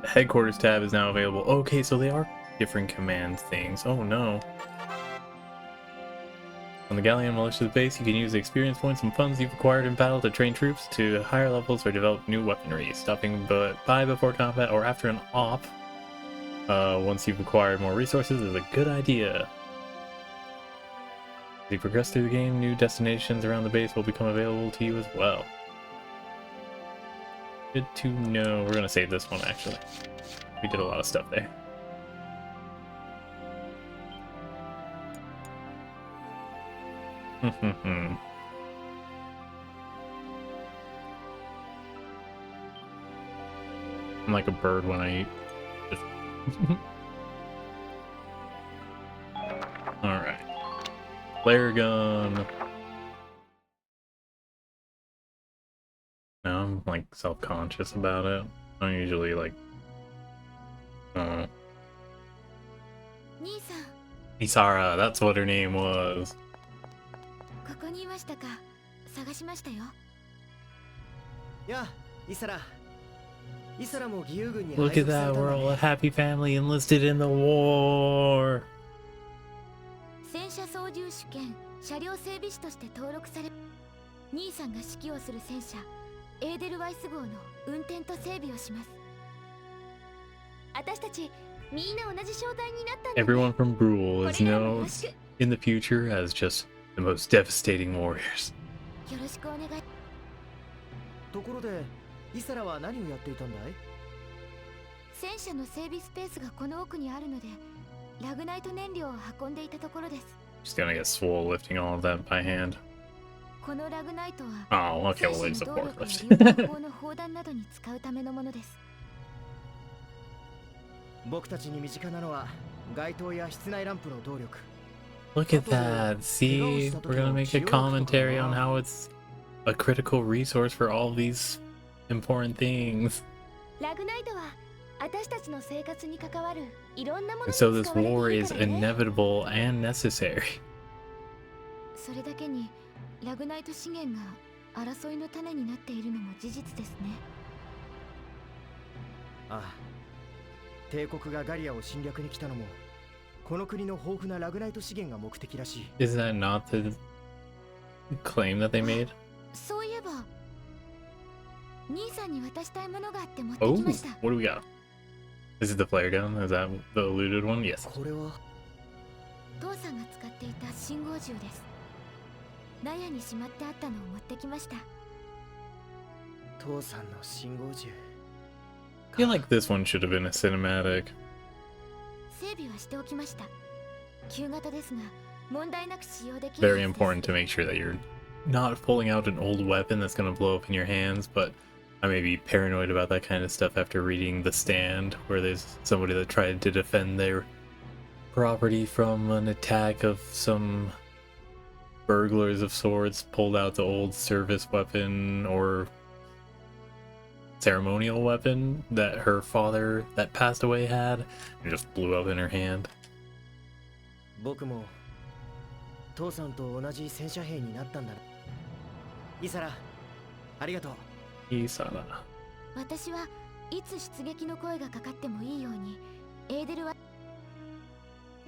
The headquarters tab is now available. Okay, so they are different command things. Oh no. On the Galleon Militia's base, you can use the experience points and funds you've acquired in battle to train troops to higher levels or develop new weaponry. Stopping by before combat or after an op, once you've acquired more resources, is a good idea. As you progress through the game, new destinations around the base will become available to you as well. Good to know. We're gonna save this one actually. We did a lot of stuff there. I'm like a bird when I eat. Just Alright. Flare gun. Now I'm like self-conscious about it. I'm usually like兄さん Isara, that's what her name was. ここにいましたか。探しましたよ。やあイサライサラも義勇軍に Look 配 at 属され that, たん we're だ all a ね happy family enlisted in the war. 戦車操縦手兼車両整備士として登録され、兄さんが指揮をする戦車エーデルワイス号の運転と整備をします。私たちみんな同じ正体になったんだね。 Everyone from Brule is これからもよ known ろしく。 in the future as just the most devastating warriors. よろしくお願い。ところでイサラは何をやっていたんだい？戦車の整備スペースがこの奥にあるので、ラグナイト燃料を運んでいたところです。 Just gonna get swole lifting all of that by hand. このラグナイトは Oh, okay, 戦 well, 車 it's の a 動力や forklift. 榴弾砲の砲弾などに使うためのものです。僕たちに身近なのは街灯や室内ランプの動力。 Look at that. See, we're gonna make a commentary on how it's a critical resource for all these important things. ラグナイトは私たちの生活に関わるいろんなもの And に so 使 this われ war ている is からね。 inevitable and necessary. それだけにラグナイト資源が争いの種になっているのも事実ですね。ああ帝国がガリアを侵略に来たのもこの国の豊富なラグナイト資源が目的らしい。 Is that not the claim that they made? そういえば兄さんに渡したいものがあって持って Oh, きました。 what do we got? Is it the flare gun? Is that the eluded one? Yes. これは父さんが使っていた信号銃です。納屋にしまってあったのを持ってきました。父さんの信号銃。 I feel like this one should have been a cinematic. 整備はしておきました。旧型ですが問題なく使用できる。 Very important to make sure that you're not pulling out an old weapon that's going to blow up in your hands, but I may be paranoid about that kind of stuff after reading The Stand, where there's somebody that tried to defend their property from an attack of some burglars of sorts, pulled out the old service weapon or ceremonial weapon that her father that passed away had, and just blew up in her hand. 僕も父さんと同じ戦車兵になったんだ。イサラ、ありがとう。 Isara. 私はいつ出撃の声がかかってもいいようにエーデルは。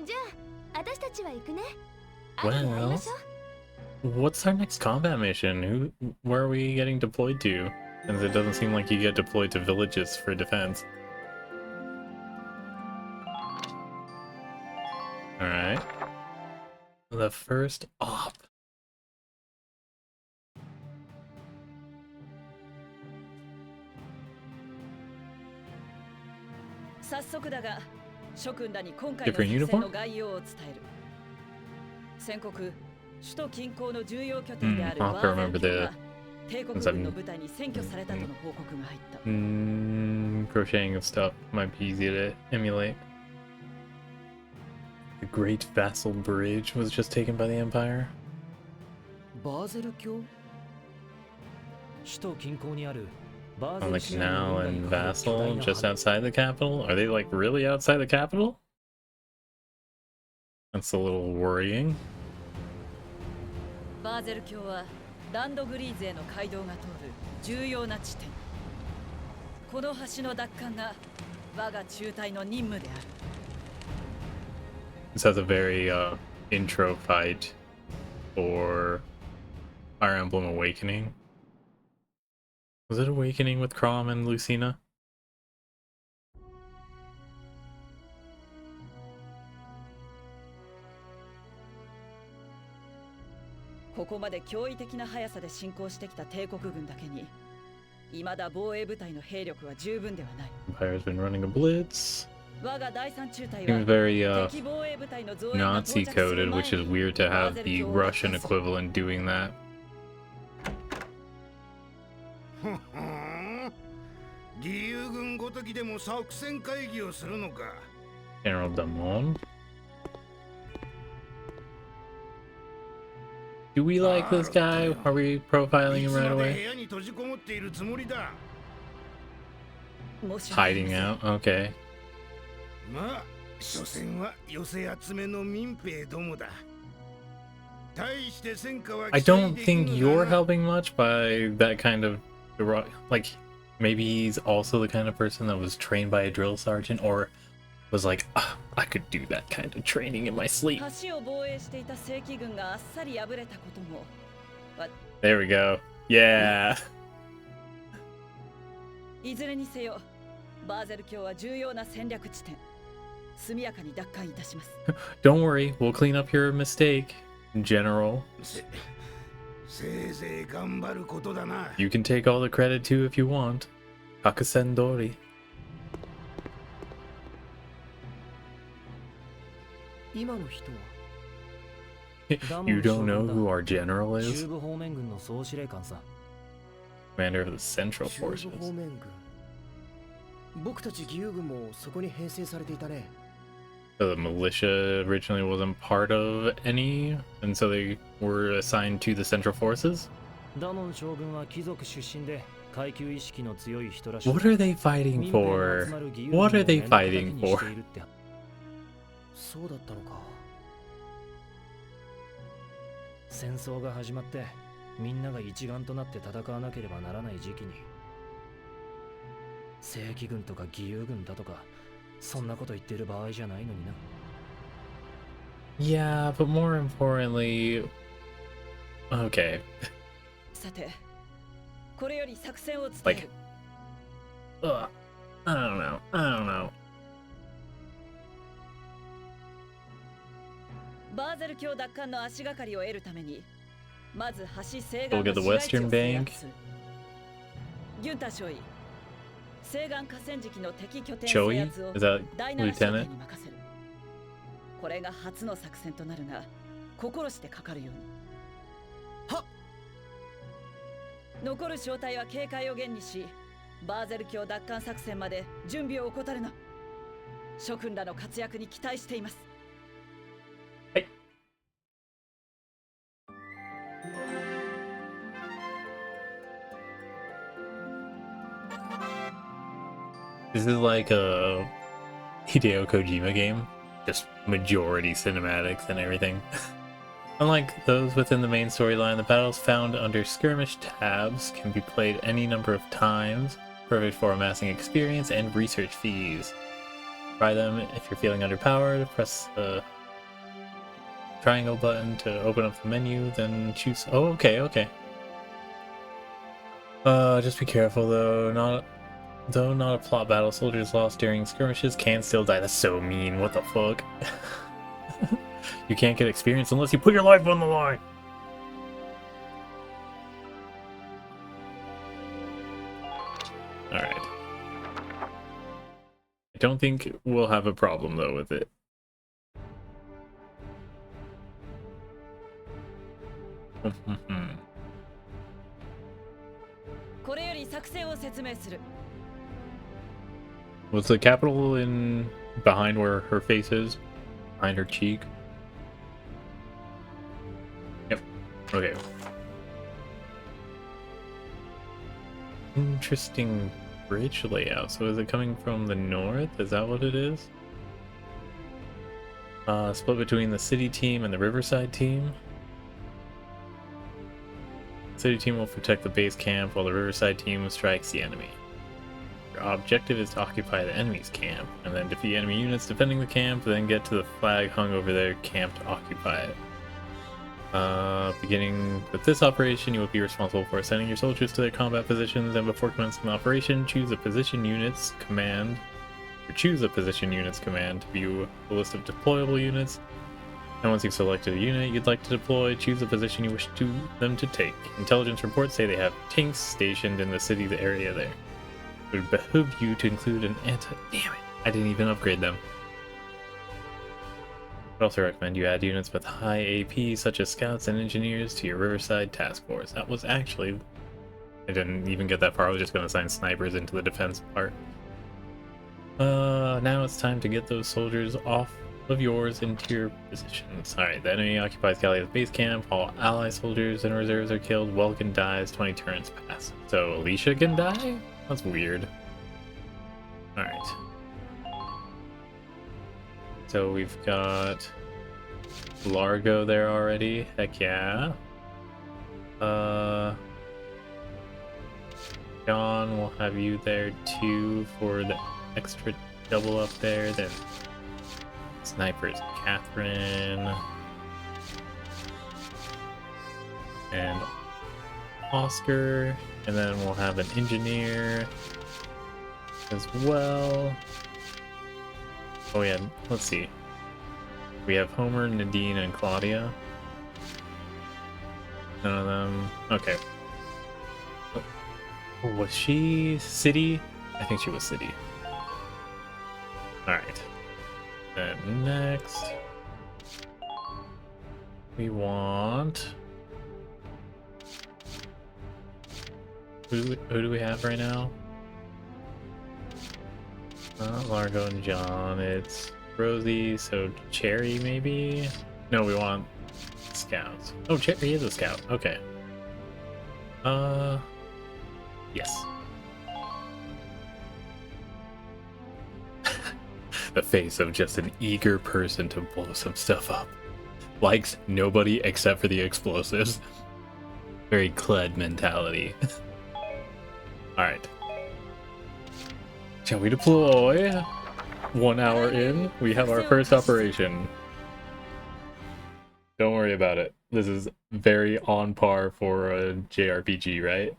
じゃあ私たちは行くね。後で会いましょう。 What's our next combat mission? Where are we getting deployed to? Since it doesn't seem like you get deployed to villages for defense. Alright. The first op. 早速だが諸君らに今回の Different 作戦 uniform? の概要を伝える。先国首都近郊の重要拠点である I'll have to remember the は帝国軍の部隊に占拠されたとの報告が入った。crocheting and stuff might be easy to emulate. The Great Vassal Bridge was just taken by the Empire. バーゼル教首都近郊にある On the canal and Vassal, just outside the capital? Are they like really outside the capital? That's a little worrying. バーゼル橋はランドグリーズへの街道が通る重要な地点。この橋の奪還が我が中隊の任務である。This has a very intro fight for Fire Emblem Awakening. Was it Awakening with Crom and Lucina? ここまで驚異的な速さで進行してきた帝国軍だけに、未だ防衛部隊の兵力は十分ではない。Empire's been running a blitz. 我が第三中隊 Seems は very 敵防衛部隊の増援が到 Nazi 着する coded, 前 which is に weird to バー have ゼル the 橋を Russian 奪還する。 equivalent doing that. 義勇軍ごときでも作戦会議をするのか。 General Damon. Do we like this guy? Are we profiling him right いつまで部 away? 屋に閉じこもっているつもりだ。申し訳あり Hiding ません。 out? Okay. まあ、所詮は寄せ集めの民兵どもだ。大して戦果は I 期待 don't でき think ぬ you're がな。 helping much by that kind of like maybe he's also the kind of person that was trained by a drill sergeant or was like, "Ah, I could do that kind of training in my sleep." 橋を防衛していた正規軍があっさり敗れたことも。There we go. Yeah. いずれにせよ、バーゼル橋は重要な戦略地点。速やかに奪還いたします。Don't worry, we'll clean up your mistake, General. せいぜい頑張ることだな。 You can take all the credit too if you want. Kakusendori. 今の人は You don't know who our general is? 中部方面軍の総司令官さ。 Commander of the Central 中部 Forces. 方面軍。僕たち義勇軍もそこに編成されていたね。 So the militia originally wasn't part of any, and so they were assigned to the Central Forces? ダノン将軍は貴族出身で階級意識の強い人らしい。 What are they fighting 民兵の for? 集まる義勇軍を What are they 連絡だけ fighting に for? しているって。そうだったのか。戦争が始まってみんなが一丸となって戦わなければならない時期に正規軍とか義勇軍だとかそんなこと言ってる場合じゃないのにな。 Yeah, but more importantly... Okay. さて、これより作戦を伝え Like... る。 I don't know. I don't know. バーゼル橋奪還の足がかりを得るために、まず橋西岸 Look の at the 市街地を western 制 bank. 圧する。ギュンタ少尉、西岸河川敷の敵拠点 Choi? 制圧を Is that 第7小隊 Lieutenant? に任せる。これが初の作戦となるが、心してかかるように。はっ。残る小隊は警戒を厳にし、バーゼル橋奪還作戦まで準備を怠るな。諸君らの活躍に期待しています。 This is like a Hideo Kojima game. Just majority cinematics and everything. Unlike those within the main storyline, the battles found under skirmish tabs can be played any number of times, perfect for amassing experience and research fees. Try them if you're feeling underpowered, press the triangle button to open up the menu, then choose... Oh, okay, okay. Just be careful though, Though not a plot battle, soldiers lost during skirmishes can still die. That's so mean, what the fuck? You can't get experience unless you put your life on the line! Alright. I don't think we'll have a problem though with it. これより作戦を説明する。 Was the capital in behind where her face is? Behind her cheek? Yep. Okay. Interesting bridge layout. So is it coming from the north? Is that what it is? Split between the city team and the riverside team. City team will protect the base camp while the riverside team strikes the enemy. Your objective is to occupy the enemy's camp, and then defeat enemy units defending the camp, then get to the flag hung over their camp to occupy it. Beginning with this operation, you will be responsible for assigning your soldiers to their combat positions, and before commencing the operation, choose a position units command to view a list of deployable units. And once you've selected a unit you'd like to deploy, choose the position you wish them to take. Intelligence reports say they have tanks stationed in the city area there. It would behoove you to include an damn it, I didn't even upgrade them. I'd also recommend you add units with high AP, such as scouts and engineers, to your Riverside task force. That was actually... I didn't even get that far, I was just going to assign snipers into the defense part. Now it's time to get those soldiers off of yours into your positions. Alright, the enemy occupies Gallia's base camp. All ally soldiers and reserves are killed. Welkin dies, 20 turns pass. So Alicia can die? That's weird. Alright. So we've got Largo there already. Heck yeah. John, we'll have you there too for the extra double up there. Then snipers Catherine and Oscar, and then we'll have an engineer as well. Oh yeah, let's see. We have Homer, Nadine, and Claudia. None of them. Okay. Was she city? I think she was city. Alright. Then next, we want... Who do we have right now? Not Largo and John, it's Rosie, so Cherry maybe? No, we want scouts. Oh, Cherry is a scout, okay. Yes. The face of just an eager person to blow some stuff up. Likes nobody except for the explosives. Very Cled mentality. Alright. Shall we deploy? 1 hour in, we have our first operation. Don't worry about it. This is very on par for a JRPG, right?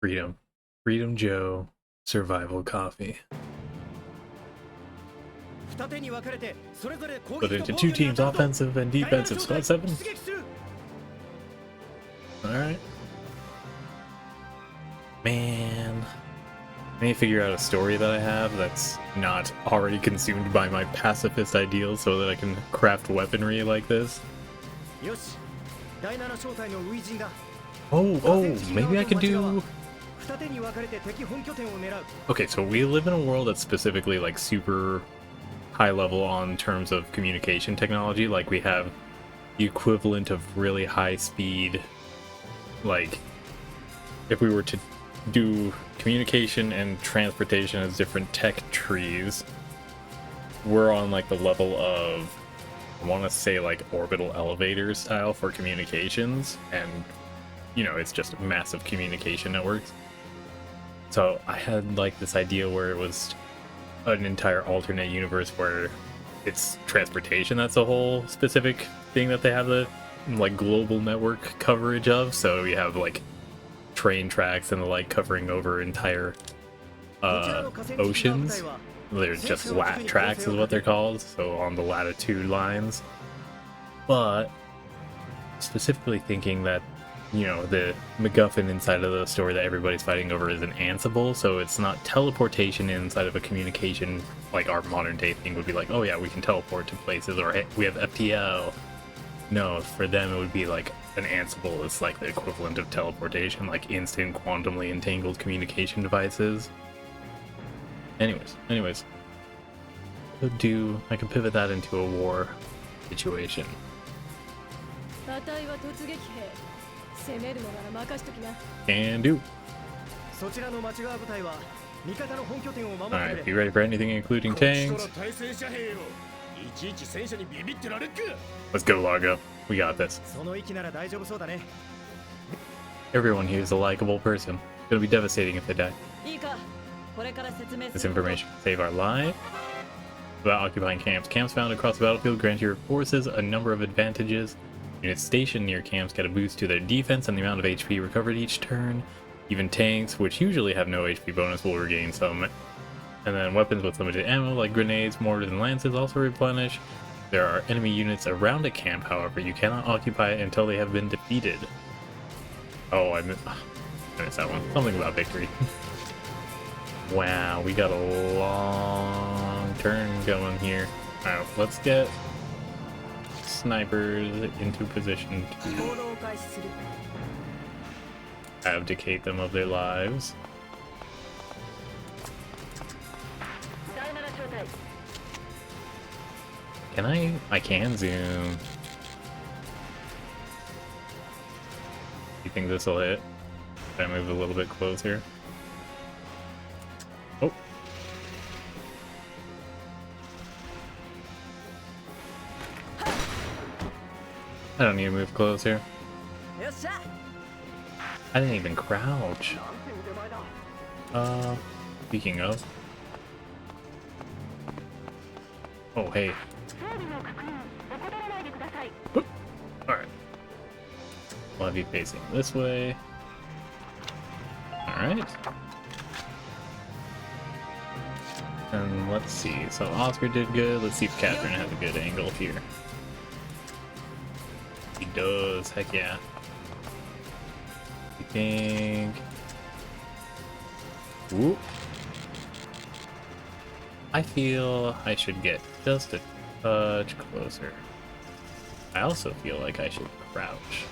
Freedom. Freedom Joe. Survival coffee. Split into 2 teams, offensive and defensive. Squad 7. Alright. Man. I need to figure out a story that I have that's not already consumed by my pacifist ideals so that I can craft weaponry like this. Oh, maybe I can do... Okay, so we live in a world that's specifically like super high level on terms of communication technology. Like we have the equivalent of really high speed, like if we were to do communication and transportation as different tech trees, we're on like the level of, I want to say like orbital elevator style for communications, and you know, it's just massive communication networks. So I had like this idea where it was an entire alternate universe where it's transportation that's a whole specific thing that they have the like global network coverage of. So we have like train tracks and the like covering over entire oceans. They're just lat tracks is what they're called, so on the latitude lines. But specifically thinking that you know, the MacGuffin inside of the story that everybody's fighting over is an Ansible, so it's not teleportation inside of a communication like our modern day thing would be like, oh yeah, we can teleport to places, or hey, we have FTL. No, for them it would be like an Ansible is like the equivalent of teleportation, like instant quantumly entangled communication devices. Anyways. I could pivot that into a war situation. あたいは突撃兵。攻めるのなら任しときな。 Can do. そちらの町側部隊は味方の本拠点を守ってく Alright, れ be ready for anything including tanks. 対戦車兵よ。いちいち戦車にビビってられっか。 Let's go, Largo. We got this. その息なら大丈夫そうだね Everyone here is a likable person. It'll be devastating if they die. いいか。これから説明す This ること。 information can save our life. About occupying camps. Camps found across the battlefield grant your forces a number of advantages. Units stationed near camps get a boost to their defense and the amount of HP recovered each turn. Even tanks, which usually have no HP bonus, will regain some. And then weapons with limited ammo, like grenades, mortars, and lances, also replenish. There are enemy units around a camp, however, you cannot occupy it until they have been defeated. Oh, I missed that one. Something about victory. Wow, we got a long turn going here. Alright, let's get snipers into position to 行動を開始する abdicate them of their lives. 第7小隊 Can I can zoom. You think this will hit? Can I move a little bit closer? Oh. I don't need to move closer. よっしゃ I didn't even crouch. Speaking of. Oh, hey. Alright. We'll have you facing this way. Alright. And let's see. So Oscar did good. Let's see if Catherine has a good angle here. He does. Heck yeah. I think. Whoop. I feel I should get just a touch closer. I also feel like I should crouch.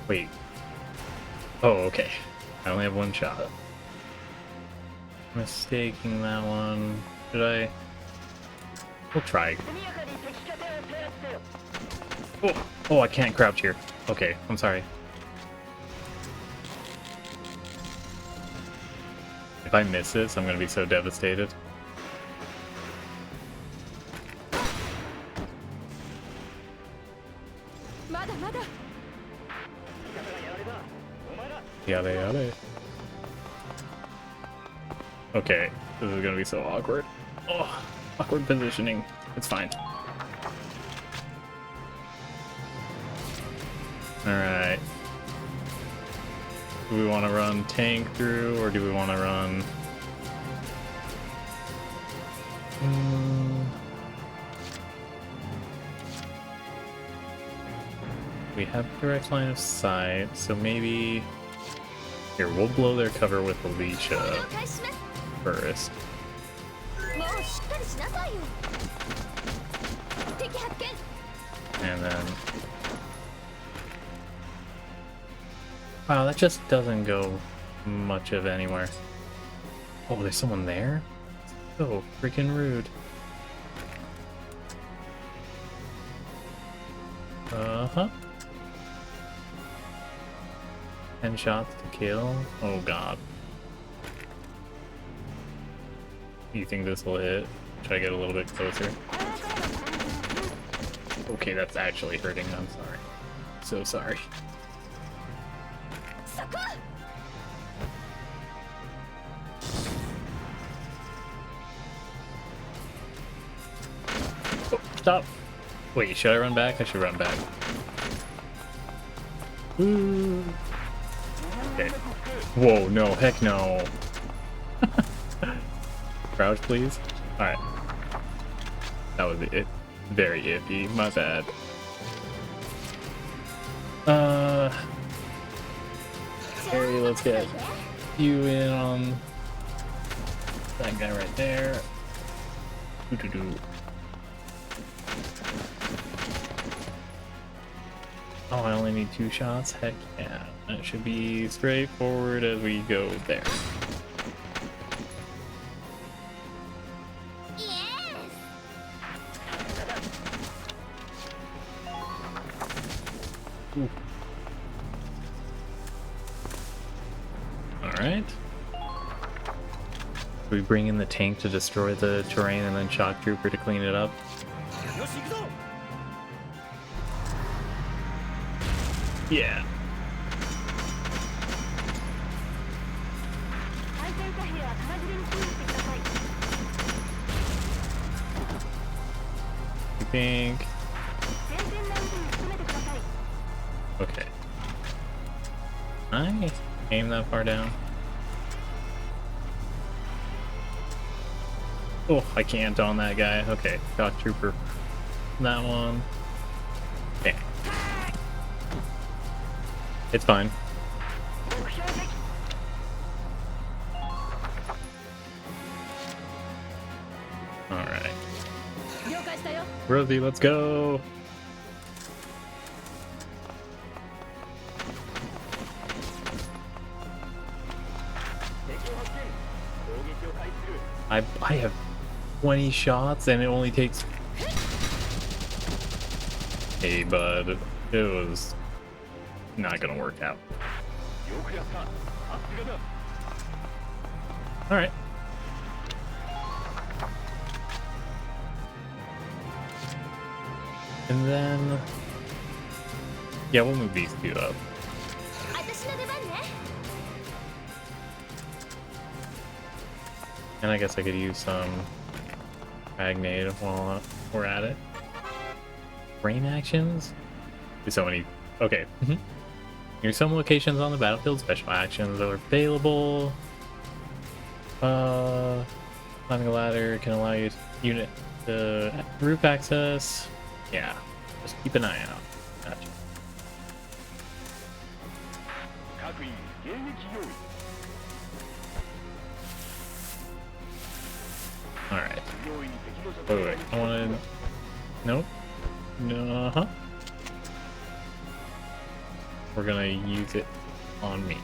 Wait. Oh, okay. I only have one shot. Mistaking that one. Should I? We'll try. Oh, I can't crouch here. Okay, I'm sorry. If I miss this, I'm gonna be so devastated. Yada yada. Okay, this is gonna be so awkward. Oh, awkward positioning. It's fine. Alright. Do we want to run tank through, or do we want to run... We have direct line of sight, so maybe... Here, we'll blow their cover with Alicia first. And then... Wow, that just doesn't go much of anywhere. Oh, there's someone there? So freaking rude. Uh-huh. 10 shots to kill? Oh god. You think this will hit? Should I get a little bit closer? Okay, that's actually hurting. I'm sorry. So sorry. Oh, stop! Wait, should I run back? I should run back. Ooh. Okay. Whoa, no, heck no. Crouch, please. Alright. That was it. Very iffy. My bad. Harry, let's get you in on that guy right there. Doo-doo-doo. Oh, I only need 2 shots? Heck yeah. That should be straightforward as we go there. Ooh. Alright. We bring in the tank to destroy the terrain and then shock trooper to clean it up. Yeah. I think. Okay. I aim that far down. Oh, I can't on that guy. Okay, shock trooper. That one. Okay. It's fine. Alright. Rosie, let's go! I have 20 shots and it only takes... Hey bud, it was not gonna work out. Alright. And then... yeah, we'll move these 2 up. And I guess I could use some magnate while we're at it. Brain actions? There's so many. Okay. Here's some locations on the battlefield. Special actions are available. Climbing a ladder can allow you unit to roof access. Yeah. Just keep an eye out. Gotcha. Alright. Wait. I wanted... Nope. No, We're gonna use it on me.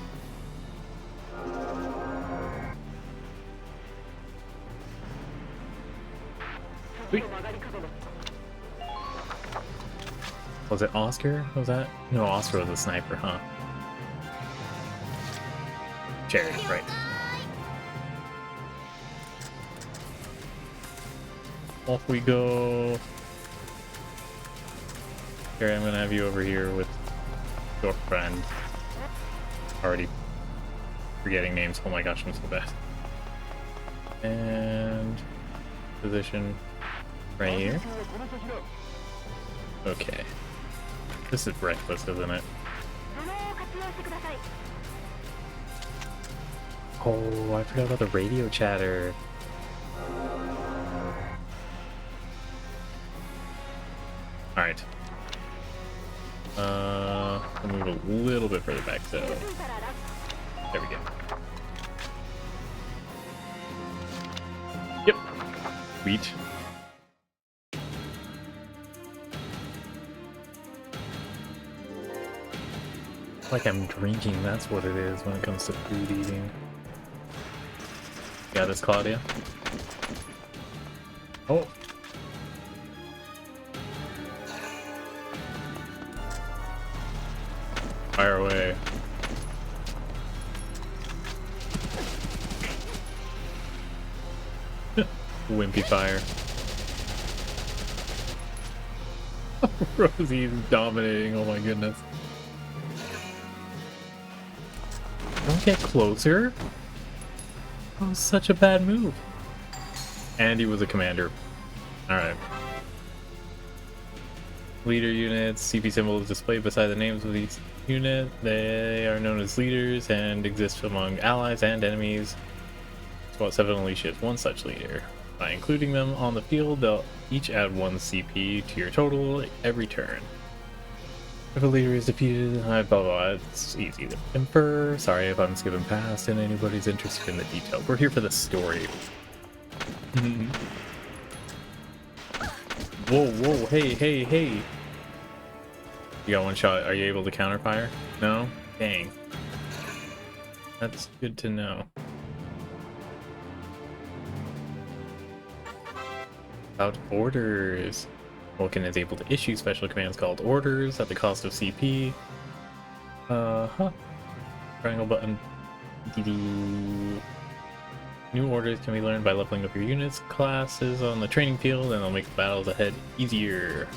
Wait. Was it Oscar? Was that? No, Oscar was a sniper, huh? Cherry, right. Off we go. Here, I'm gonna have you over here with your friend. Already forgetting names. Oh my gosh, I'm so bad. And position right here. Okay. This is reckless, isn't it? Oh, I forgot about the radio chatter. Alright. I'll move a little bit further back, so there we go. Yep. Sweet. Like I'm drinking, that's what it is when it comes to food eating. Got this, Claudia? Oh. Fire away. Wimpy fire. Rosie's dominating, oh my goodness. Don't get closer. That was such a bad move. And he was a commander. Alright. Leader units, CP symbols displayed beside the names of each unit. They are known as leaders and exist among allies and enemies. SWAT 7 only ships one such leader. By including them on the field, they'll Each add 1 CP to your total every turn. If a leader is defeated, blah blah blah, it's easy to infer. Sorry if I'm skipping past and anybody's interested in the details. We're here for the story. Whoa, whoa, hey, hey, hey. You got one shot. Are you able to counterfire? No? Dang. That's good to know. About orders. Vulcan is able to issue special commands called orders at the cost of CP. Triangle button. New orders can be learned by leveling up your units, classes on the training field, and they'll make the battles ahead easier.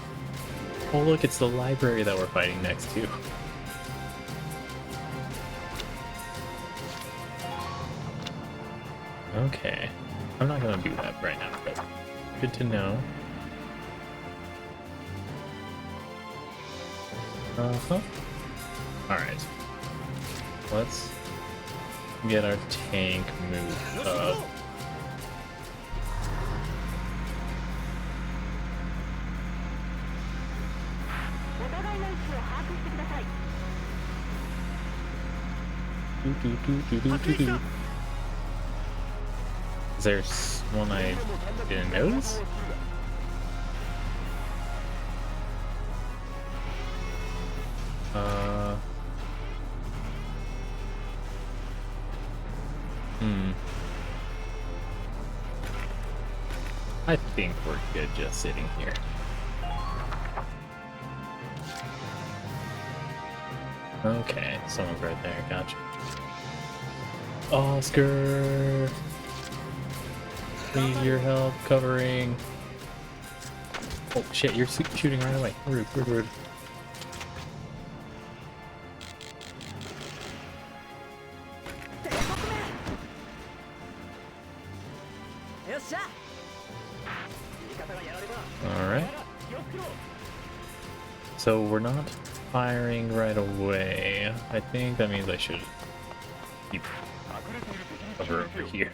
Oh look, it's the library that we're fighting next to. Okay. I'm not gonna do that right now, but good to know. Alright. Let's get our tank moved up. Is there one I didn't notice? I think we're good just sitting here. Okay, someone's right there, gotcha. Oscar! Need your help covering. Oh shit, you're shooting right away. Rude, rude, rude. Alright. So we're not firing right away. I think that means I should keep cover over here.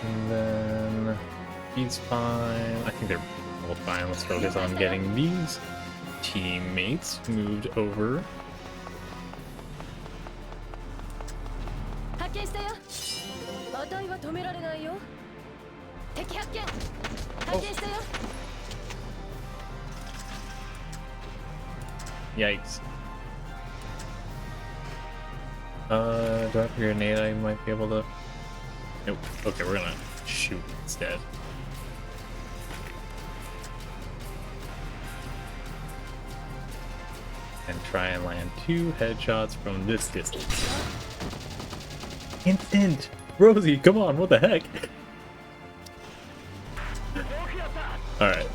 And then he's fine. I think they're both fine. Let's focus on getting these teammates moved over. Yikes. Do I have a grenade I might be able to... Nope. Okay, we're gonna shoot instead. And try and land 2 headshots from this distance. Instant! Rosie, come on, what the heck? Alright.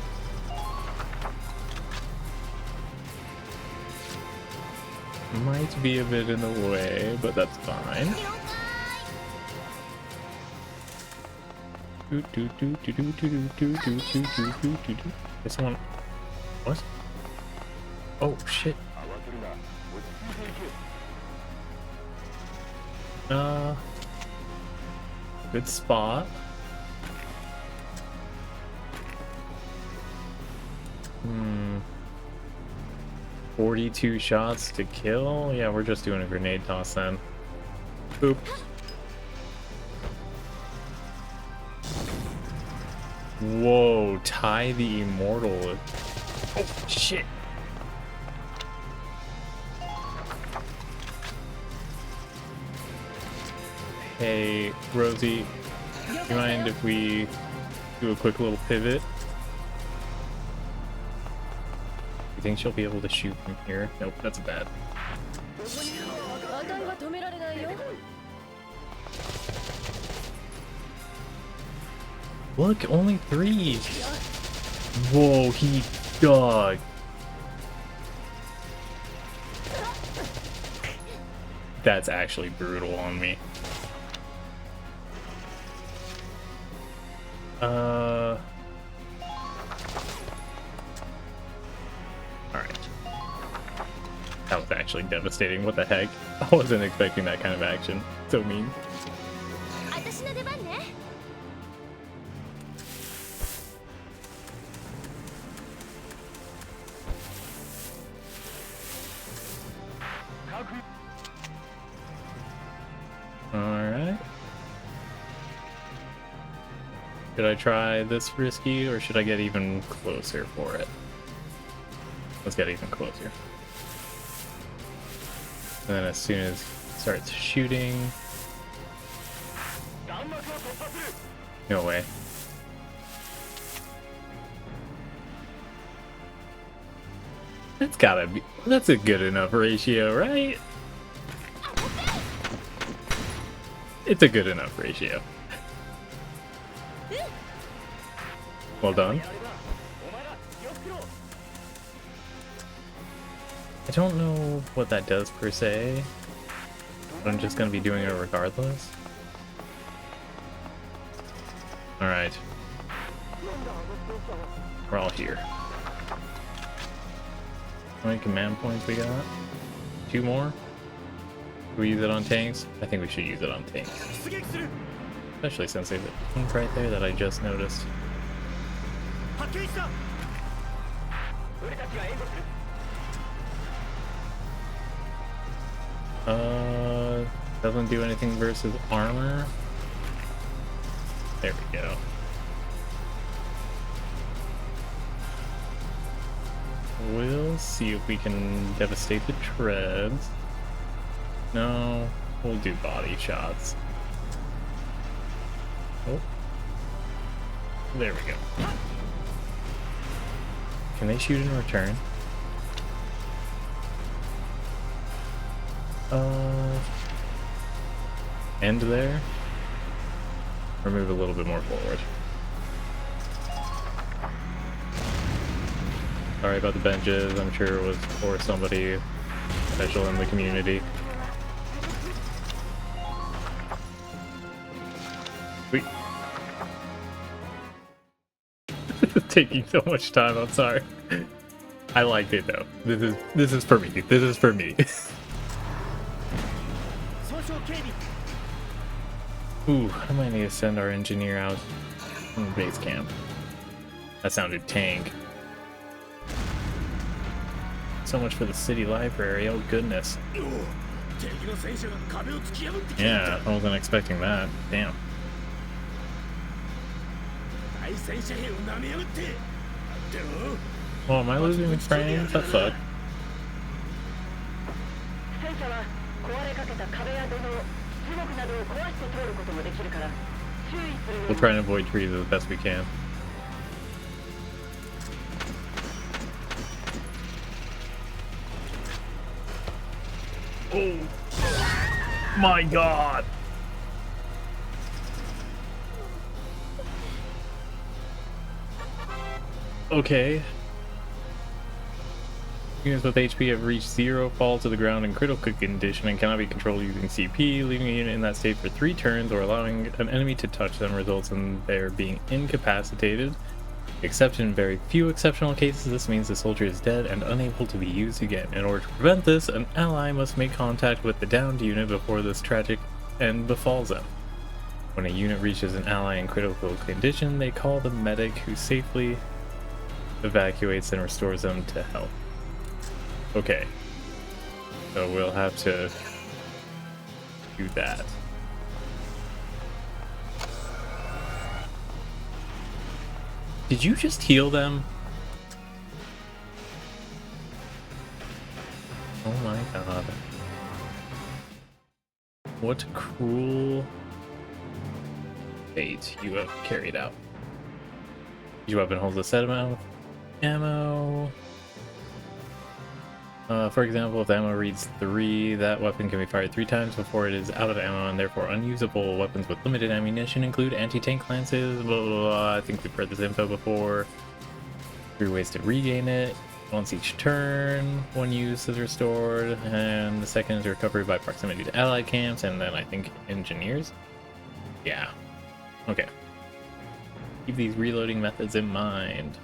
Might be a bit in the way, but that's fine. This one. What? Oh shit. Good spot. 42 shots to kill? Yeah, we're just doing a grenade toss then. Oop. Whoa, Ty the Immortal. Oh, shit. Hey, Rosie, do you mind if we do a quick little pivot? You think she'll be able to shoot from here? Nope, that's bad. Look, only 3. Whoa, he dug. That's actually brutal on me. Alright. That was actually devastating. What the heck? I wasn't expecting that kind of action. So mean. 私の出番ね。Alright. Should I try this risky, or should I get even closer for it? Let's get even closer. And then as soon as it starts shooting... No way. That's gotta be... That's a good enough ratio, right? It's a good enough ratio. Well done. I don't know what that does per se, but I'm just gonna be doing it regardless. Alright. We're all here. How many command points we got? 2 more? Do we use it on tanks? I think we should use it on tanks. Especially since there's a tank right there that I just noticed. Doesn't do anything versus armor. There we go. We'll see if we can devastate the treads. No, we'll do body shots. Oh. There we go. Can they shoot in return? End there? Or move a little bit more forward. Sorry about the benches, I'm sure it was for somebody special in the community. Sweet. This is taking so much time, I'm sorry. I liked it though. This is for me. This is for me. Ooh, I might need to send our engineer out from the base camp. That sounded tank. So much for the city library, oh goodness. Yeah, I wasn't expecting that. Damn. Oh, am I losing frames? That sucks. We'll try and avoid trees as best we can. Oh my god! Okay. Units with HP have reached 0, fall to the ground in critical condition, and cannot be controlled using CP. Leaving a unit in that state for 3 turns or allowing an enemy to touch them results in their being incapacitated. Except in very few exceptional cases, this means the soldier is dead and unable to be used again. In order to prevent this, an ally must make contact with the downed unit before this tragic end befalls them. When a unit reaches an ally in critical condition, they call the medic, who safely evacuates and restores them to health. Okay, so we'll have to do that. Did you just heal them? Oh my god. What cruel fate you have carried out. Each weapon holds a set amount of ammo. For example, if the ammo reads 3, that weapon can be fired 3 times before it is out of ammo and therefore unusable. Weapons with limited ammunition include anti-tank lances, blah, blah, blah. I think we've heard this info before. 3 ways to regain it. Once each turn, 1 use is restored, and the second is recovery by proximity to allied camps, and then I think engineers? Yeah. Okay. Keep these reloading methods in mind.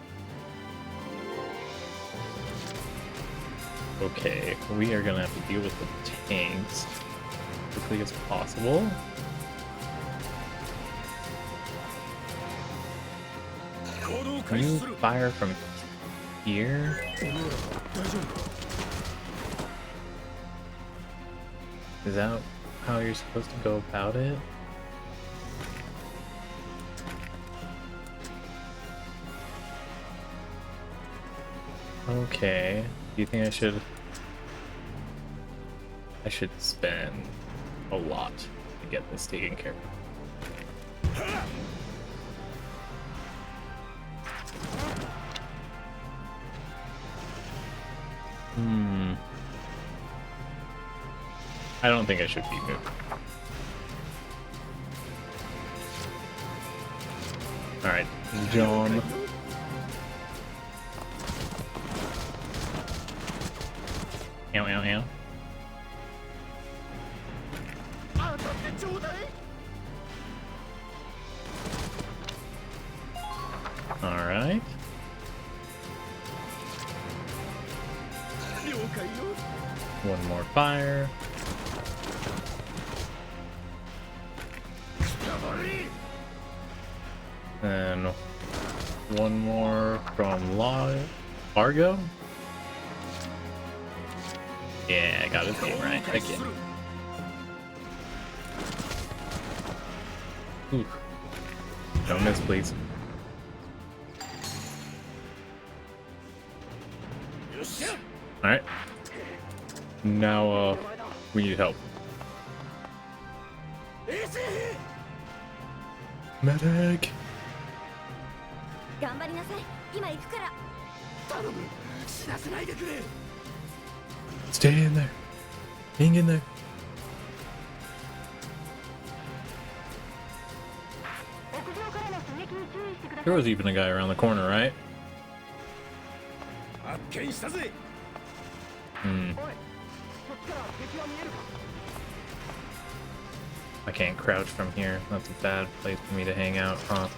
Okay, we are gonna have to deal with the tanks as quickly as possible. Can you fire from here? Is that how you're supposed to go about it? Okay. Do you think I should spend a lot to get this taken care of? I don't think I should be moving. Alright, John. Ow, ow, ow. Alright. One more fire. And one more from Largo. Yeah, I got his name right again. Ooh. Don't miss, please. Alright. Now, we need help. Medic! Stay in there. Hang in there. There was even a guy around the corner, right? I can't crouch from here. That's a bad place for me to hang out, huh?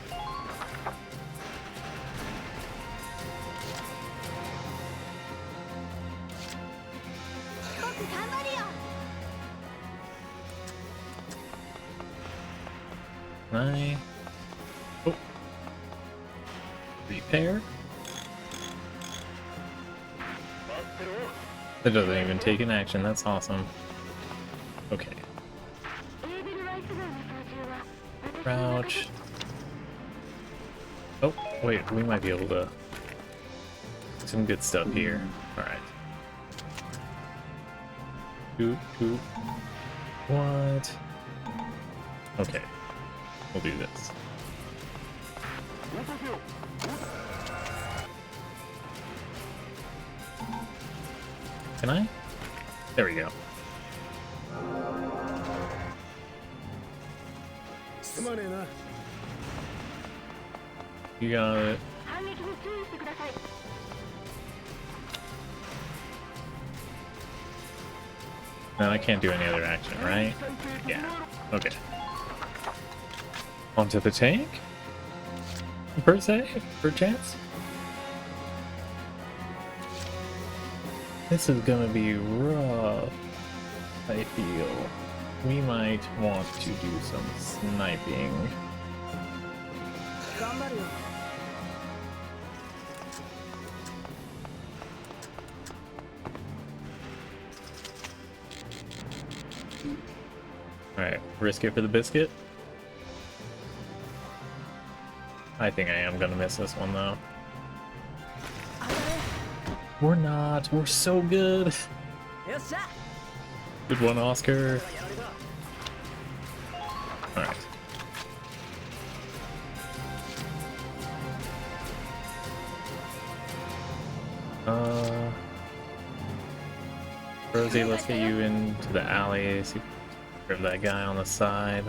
Oh. Repair. That doesn't even take an action. That's awesome. Okay. Crouch. Oh, wait. We might be able to... some good stuff here. Alright. Oop, oop. What? Okay. We'll do this. Can I? There we go. You got it. No, I can't do any other action, right? Yeah. Okay. Onto the tank? Per se? Per chance? This is gonna be rough, I feel. We might want to do some sniping. Alright, risk it for the biscuit? I think I am gonna miss this one though. We're not. We're so good. Good one, Oscar. Alright. Rosie, let's get you into the alley. See if we can grab that guy on the side.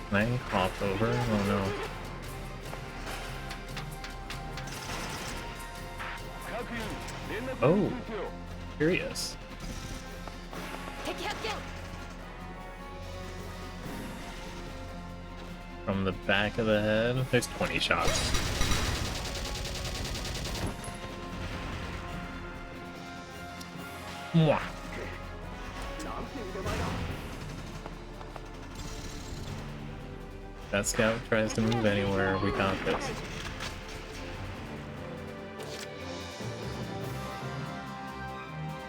Can I hop over? Oh no. Oh, curious. From the back of the head, there's 20 shots. Mwah. That scout tries to move anywhere, we got this.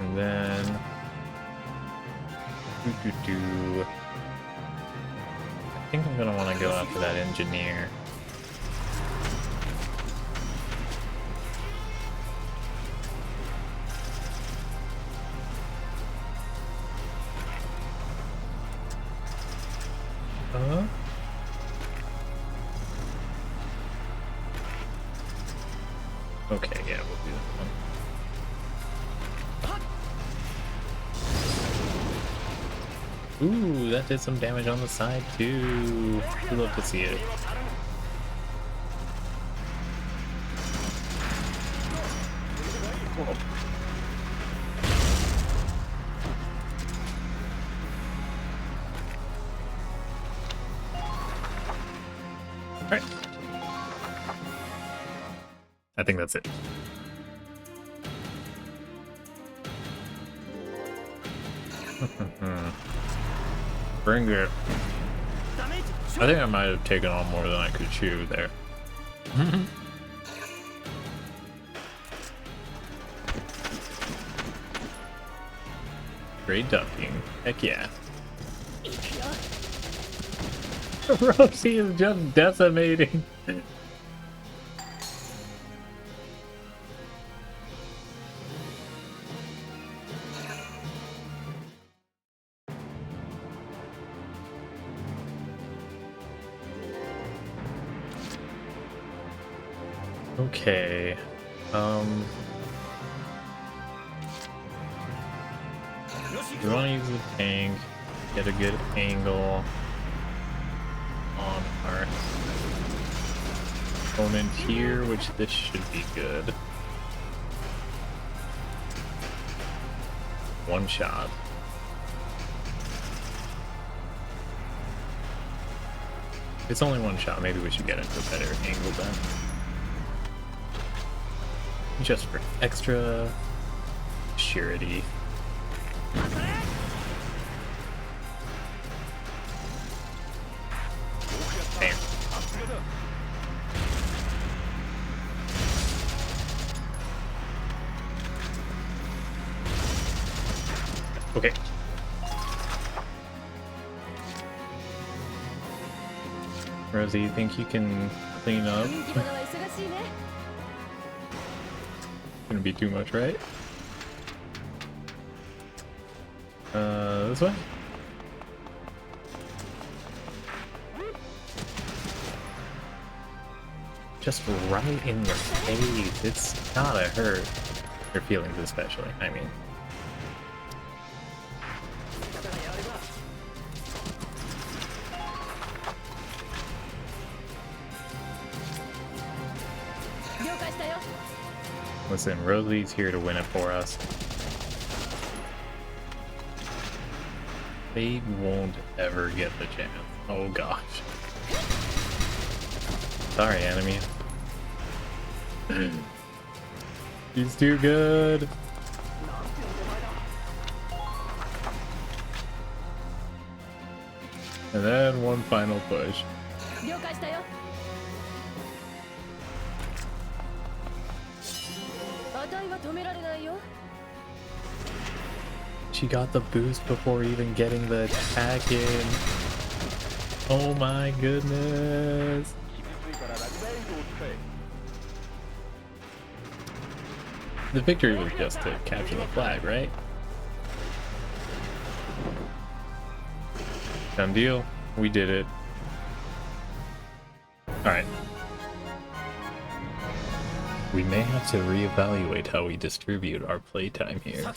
And then... I think I'm gonna want to go after that engineer. Okay, yeah, we'll do this one. Ooh, that did some damage on the side too. We love to see it. Alright. I think that's it. Bring it. I think I might have taken on more than I could chew there. Great ducking. Heck yeah. Rosie is just decimating. Okay. We want to use the tank, get a good angle on our opponent here, which this should be good. One shot. It's only one shot, maybe we should get into a better angle then. Just for extra surety. Damn. Okay. Rosie, you think you can clean up? Gonna be too much, right? This way? Just right in your face. It's gotta hurt. Your feelings especially, I mean. Listen, Rosie's here to win it for us. They won't ever get the chance. Oh gosh. Sorry, enemy. He's too good. And then one final push. She got the boost before even getting the attack in. Oh my goodness. The victory was just to capture the flag, right? Done deal. We did it. Alright. We may have to reevaluate how we distribute our playtime here.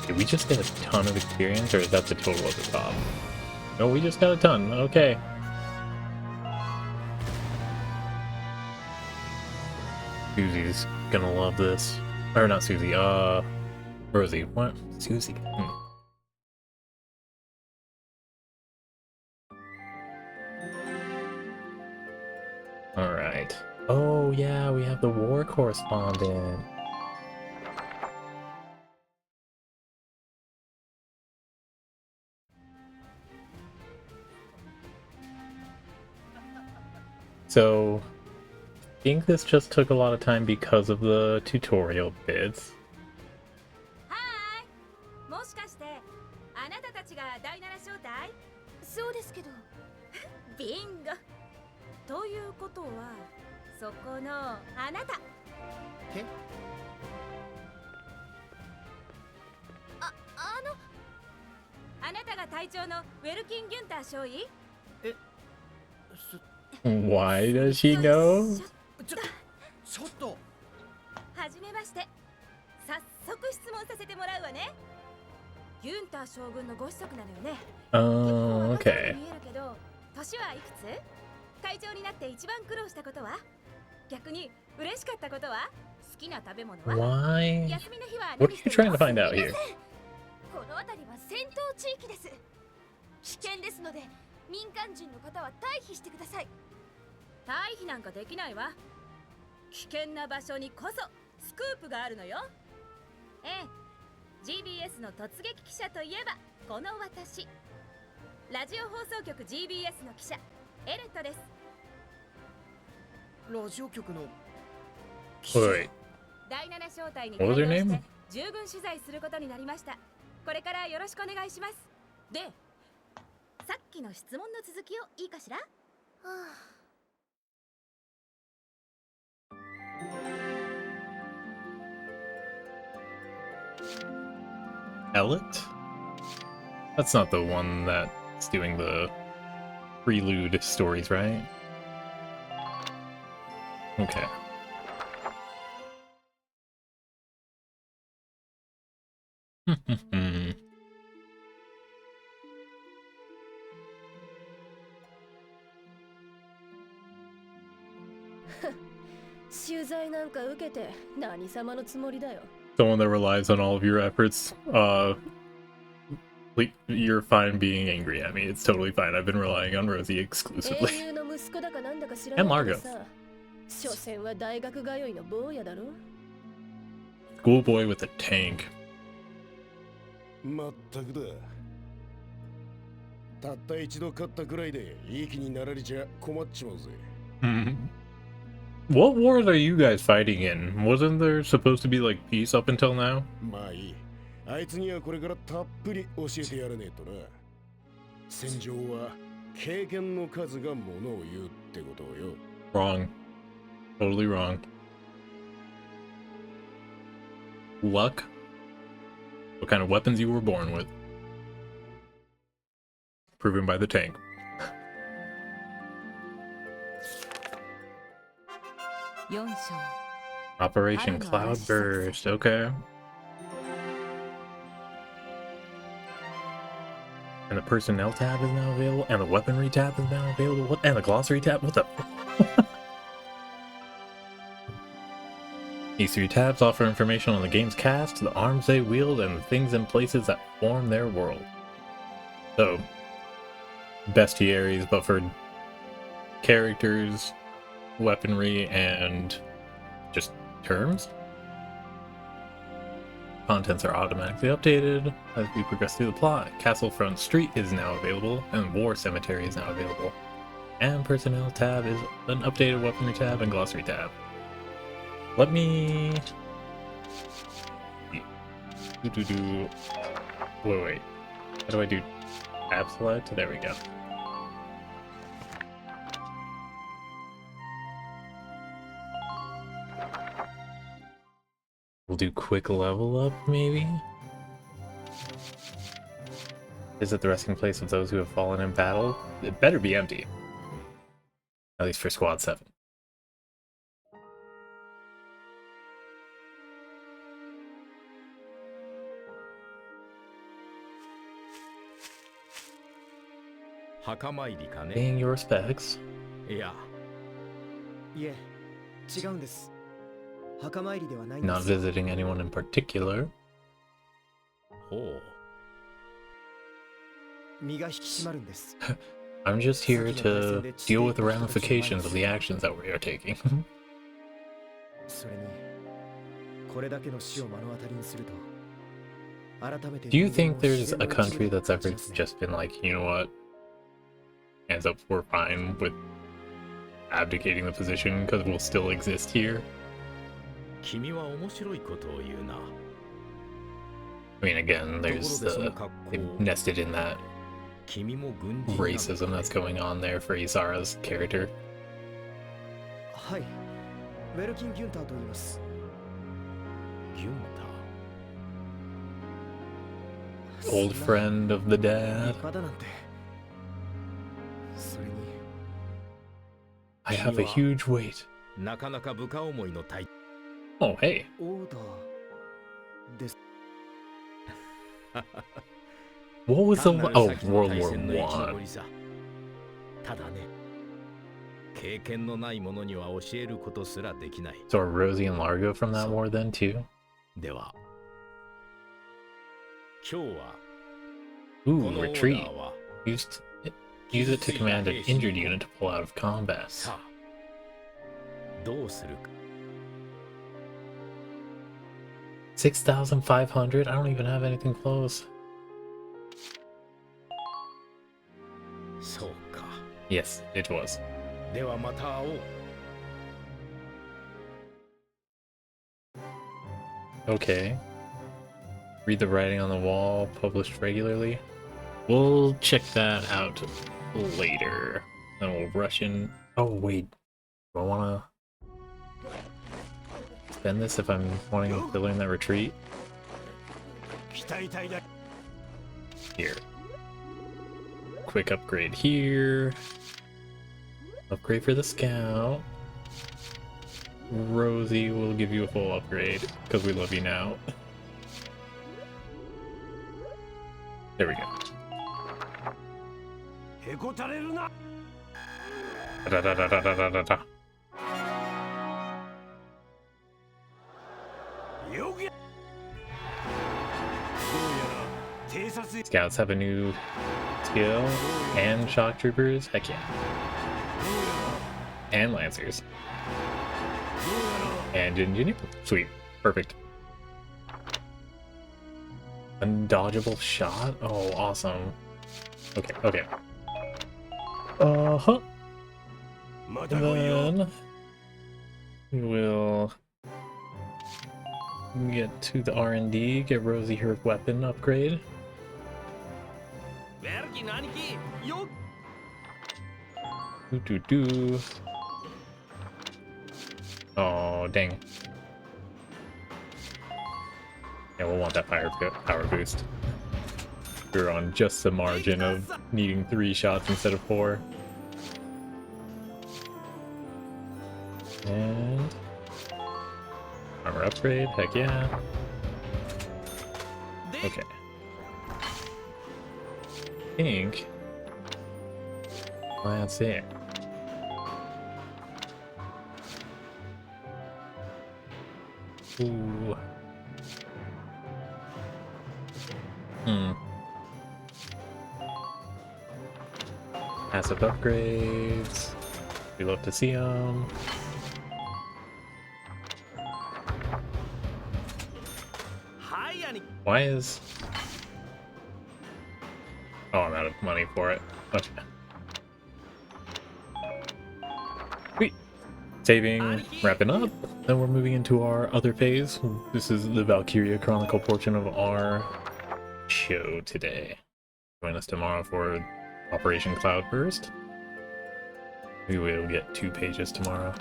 Did we just get a ton of experience, or is that the total at the top? No, we just got a ton. Okay. Susie's gonna love this. Or not Susie, Rosie. What? Susie. Alright. Oh yeah, we have the war correspondent. So, I think this just took a lot of time because of the tutorial bits. はーい。もしかしてあなたたちが第七招待？そうですけど。ビンゴ。ということはそこのあなた。え？あなたが隊長のウェルキン・ギュンター少尉？ Why does he know? ちょっと。はじめまして。早速質問させてもらうわね。ギュンター将軍のご子息なのよね。Oh, okay. 見えるけど、年はいくつ？隊長になって一番苦労したことは？逆に嬉しかったことは？好きな食べ物は？ Why? 休みの日は What are you trying to find out here? この辺りは戦闘地域です。危険ですので、民間人の方は退避してください。退避なんかできないわ。危険な場所にこそスクープがあるのよ。ええ、GBS の突撃記者といえばこの私。ラジオ放送局 GBS の記者、エレットです。ラジオ局の。Wait. 第7招待に What was your 対応 name? して従軍取材することになりました。これからよろしくお願いします。で、さっきの質問の続きをいいかしら？はあ。Ellet? That's not the one that's doing the prelude stories, right? Okay. Hmm. 取材なんか受けて何様のつもりだよ。 Someone that relies on all of your efforts. You're fine being angry at me. It's totally fine. I've been relying on Rosie exclusively. 英雄の息子だかなんだか知ら And ないけど Margot. さ。所詮は大学通いの坊やだろ。 Schoolboy with a tank. まったくだ。たった一度勝ったくらいでいい気になられちゃ困っちまうぜ。What wars are you guys fighting in? Wasn't there supposed to be like peace up until now? まあいい。あいつにはこれからたっぷり教えてやらねえとな。戦場は経験の数がものを言うってことをよ。Wrong. Totally wrong. Luck? What kind of weapons you were born with? Proven by the tank. Operation Cloudburst, okay. And the personnel tab is now available, and the weaponry tab is now available. What? And the glossary tab? What the? These three tabs offer information on the game's cast, the arms they wield, and the things and places that form their world. So, bestiaries, but for characters, weaponry, and just terms. Contents are automatically updated as we progress through the plot. Castlefront Street is now available, and War Cemetery is now available. And Personnel tab is an updated weaponry tab and glossary tab. Let me... Wait. How do I do tab select? There we go. We'll do quick level up, maybe? Visit the resting place of those who have fallen in battle. It better be empty. At least for Squad 7. Paying your respects. いや。いえ、違うんです。墓参りではないんです。 Not visiting anyone in particular. 身が引き締まるんです。I'm just here to deal with the ramifications of the actions that we are taking. それにこれだけの死を目の当たりにすると改めて Do you think there's a country that's ever just been like, you know what? Hands up, we're fine with abdicating the position because we'll still exist here? 君は面白いことを言うな。 I mean, again, there's the they've nested in that 君も軍人なのか racism that's going on there for Isara's character. はい、ウェルキン・ギュンターと言います。ギュン Old friend of the dad. 立派だなんて。それに I have a huge weight. なかなか部下思いの体 Oh, hey. オーダーです。 What was the... 単なる Oh, 先の World 大 War 戦の生き One. 残りさ。ただね、経験のない者には教えることすらできない。 So are Rosie and Largo from that war then, too? では、今日は Ooh, このオーダ retreat. ーは Use it to command an injured unit to pull out of combat. さあ、どうするか。 6,500? I don't even have anything close. そうか。 Yes, it was. ではまた会おう。 Okay. Read the writing on the wall, published regularly. We'll check that out later. Then we'll rush in. Oh, wait. Do I want to spend this if I'm wanting to learn that retreat? 期待大だ。 Here. Quick upgrade here. Upgrade for the scout. Rosie will give you a full upgrade because we love you now. There we go. へこたれるな。 Da da da da da da da da. よくや。どうやら偵察 Scouts have a new skill and shock troopers. Heck yeah. And lancers. And engineer. Sweet. Perfect. Undodgeable shot? Oh, awesome. Okay, okay. Uh-huh. ま And た来いよ。 then we will get to the R&D, get Rosie her weapon upgrade. ウェルキンの兄貴よ。 Doo doo doo. Oh, dang. Yeah, we'll want that power boost. We're on just the margin of needing 3 shots instead of 4. And armor upgrade, heck yeah. Okay. I think that's it. Ooh. Passive upgrades. We love to see them. Hi, Annie. Why is... Oh, I'm out of money for it. Okay. Sweet. Saving, wrapping up. Then we're moving into our other phase. This is the Valkyria Chronicle portion of our show today. Join us tomorrow for Operation Cloudburst. We will get 2 pages tomorrow.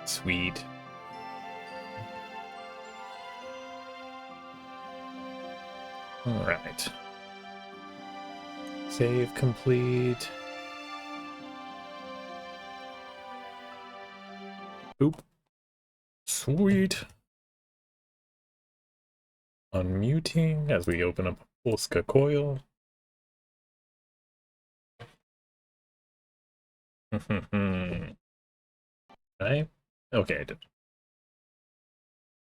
Sweet. Alright. Save complete. Oop. Sweet. Unmuting as we open up Polska coil. Right? Okay, I did.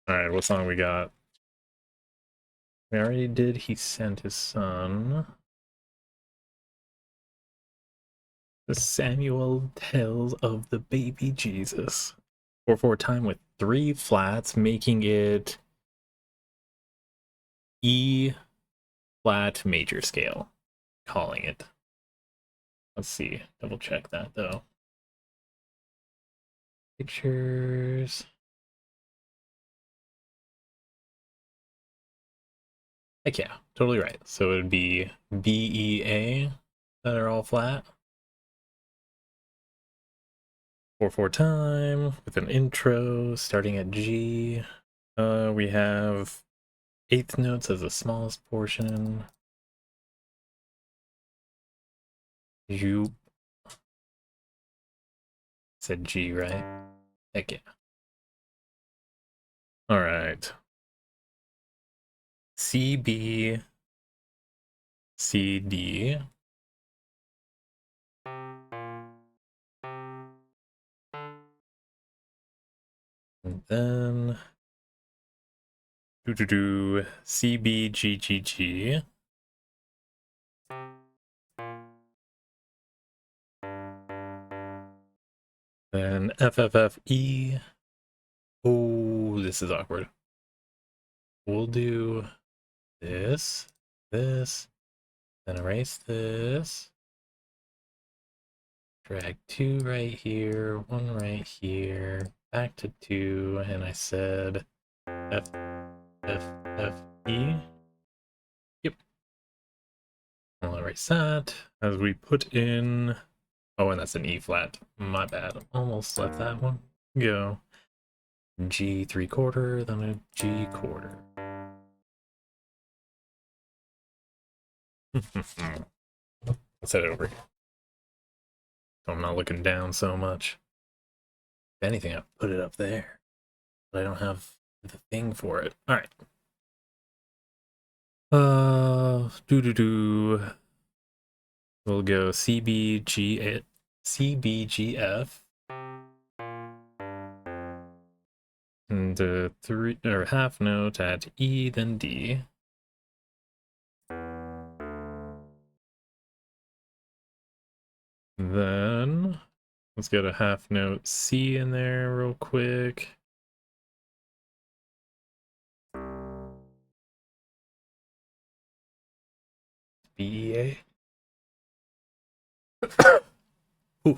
Alright, what song we got? We already did. He sent his son. The Samuel Tales of the Baby Jesus. 4/4 time with 3 flats, making it E flat major scale. Calling it. Let's see. Double check that though. Pictures. Heck yeah, totally right. So it would be B, E, A that are all flat. 4/4 time with an intro starting at G. We have 8th notes as the smallest portion. You said G, right? Heck yeah. All right. C, B, C, D. And then C, B, G, G, G. Then F, F, F, E. Oh, this is awkward. We'll do this, this, then erase this. Drag 2 right here, 1 right here, back to 2, and I said F, F, F, E. Yep. I'll erase that as we put in. Oh, and that's an E flat. My bad. Almost let that one go. G 3/4, then a G quarter. Let's head over here. So I'm not looking down so much. If anything, I put it up there. But I don't have the thing for it. Alright. We'll go CBGF. And a 3 or half note at E, then D. Then let's get a half note C in there real quick. BEA. All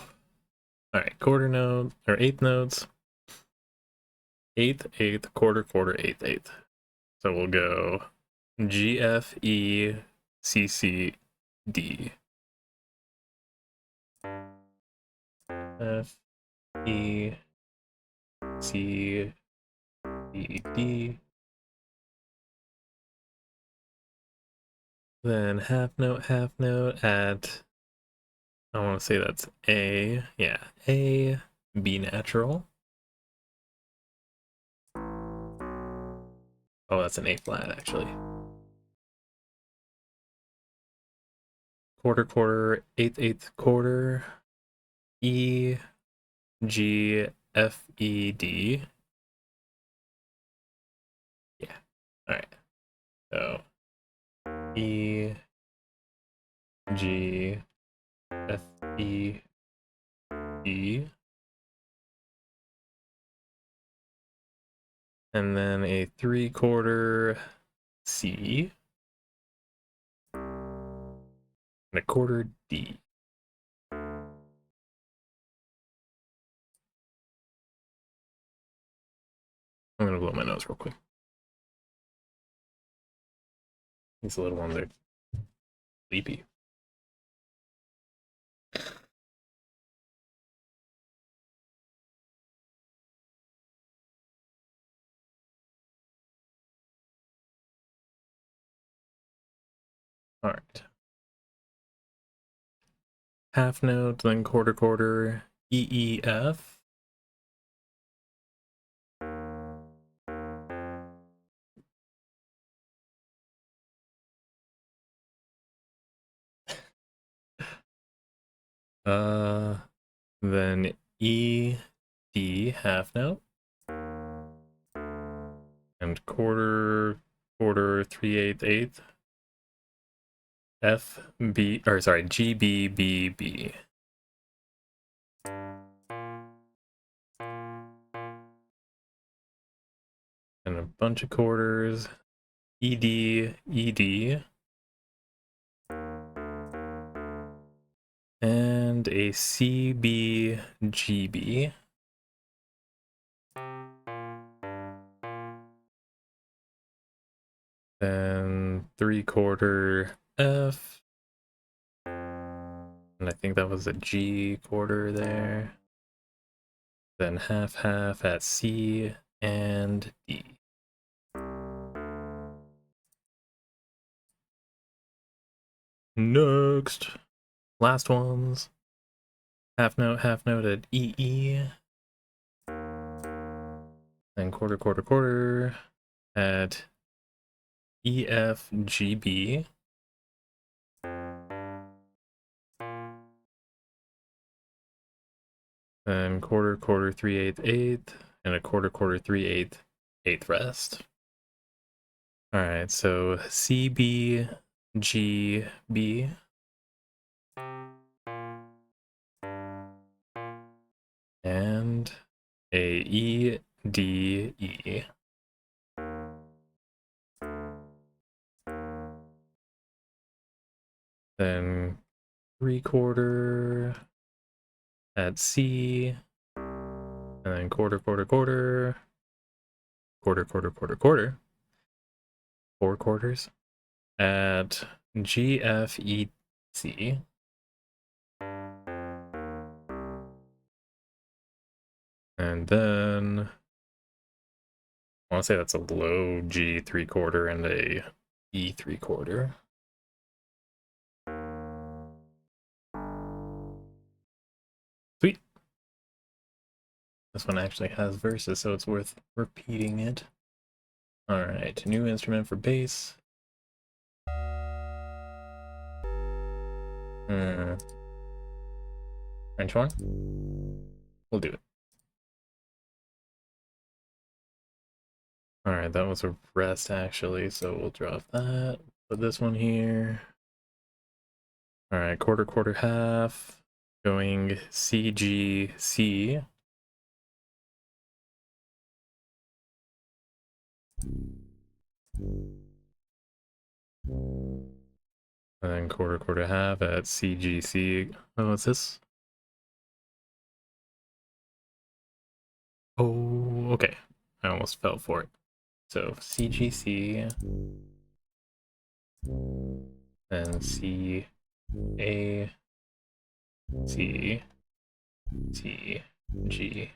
right, quarter note or 8th notes. 8th, 8th, quarter, quarter, 8th, 8th. So we'll go G, F, E, C, C, D. F, E, C, E, D. Then half note at, I want to say that's A. Yeah, A, B natural. Oh, that's an A flat actually. Quarter, quarter, 8th, 8th, quarter. E, G, F, E, D. Yeah. All right. So E, G, F, E, D. And then a 3/4 C. And a quarter D. I'm gonna blow my nose real quick. These little ones are sleepy. All right. Half note, then quarter, quarter, E, E, F. Then E, D, half note. And quarter, quarter 3/8 eighth. F B or sorry G B B B. And a bunch of quarters. E D E D. And a C B G B. Then 3/4 F. And I think that was a G quarter there. Then half at C and D. Next. Last ones. Half note at E E. Then quarter at E F G B. Then quarter 3/8 eighth, and a quarter 3/8 eighth rest. All right, so C B G B. And a E D E. Then 3/4 at C, and then quarter, 4 quarters at G F E C. And then I want to say that's a low G 3/4 and a E 3/4. Sweet. This one actually has verses, so it's worth repeating it. Alright, new instrument for bass. French horn? We'll do it. Alright, that was a rest actually, so we'll drop that. Put this one here. Alright, quarter, half. Going C, G, C. And then quarter, half at C, G, C. Oh, what's this? Oh, okay. I almost fell for it. So C, G, C. Then C, A, C, C, G,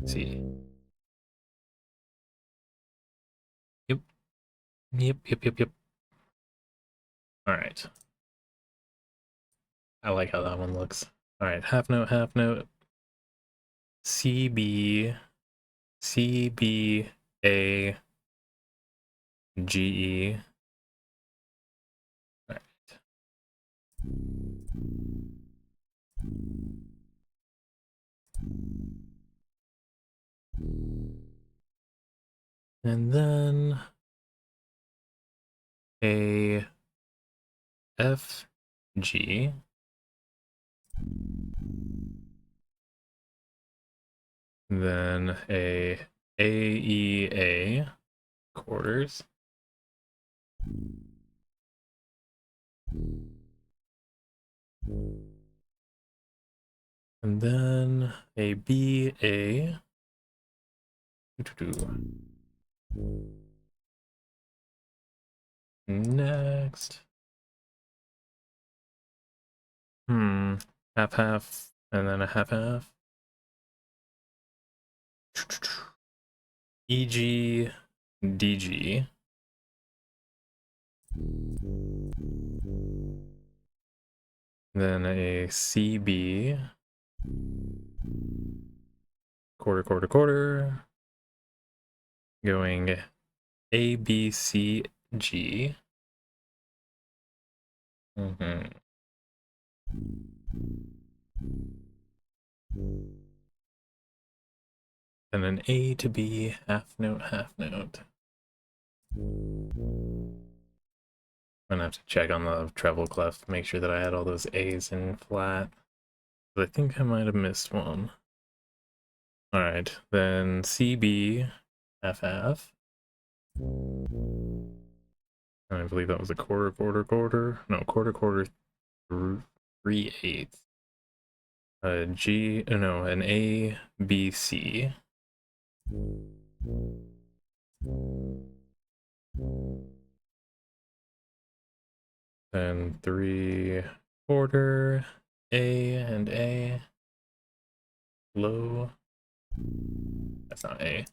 C. Yep. Alright. I like how that one looks. Alright, half note. C, B, A, G, E. Alright. And then a F, G. Then a E, A, quarters. And then a B, A. Next. Half, and then a half. E, G, D, G. Then a C, B. Quarter. Going A, B, C, G. And then A to B, half note. I'm gonna have to check on the treble clef to make sure that I had all those A's in flat. But I think I might have missed one. Alright, then CB, FF. And I believe that was a quarter, quarter, quarter. No, quarter, quarter, 3/8. G, no, an A, B, C. Then 3/4, A and A. Low. That's not A.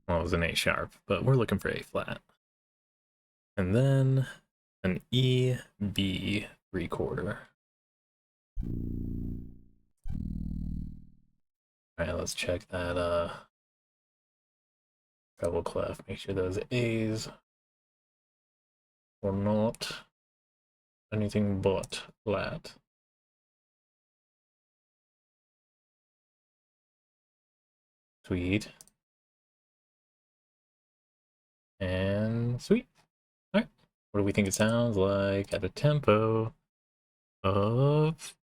Well, it was an A sharp, but we're looking for A flat. And then an E, B, 3/4. Alright, let's check that treble clef. Make sure those A's are not anything but flat. Sweet. And sweet. Alright. What do we think it sounds like at a tempo of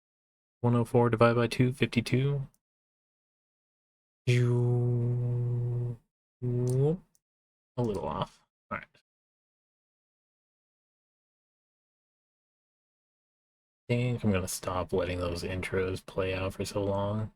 104 divided by 252? A little off. Alright. I think I'm gonna stop letting those intros play out for so long.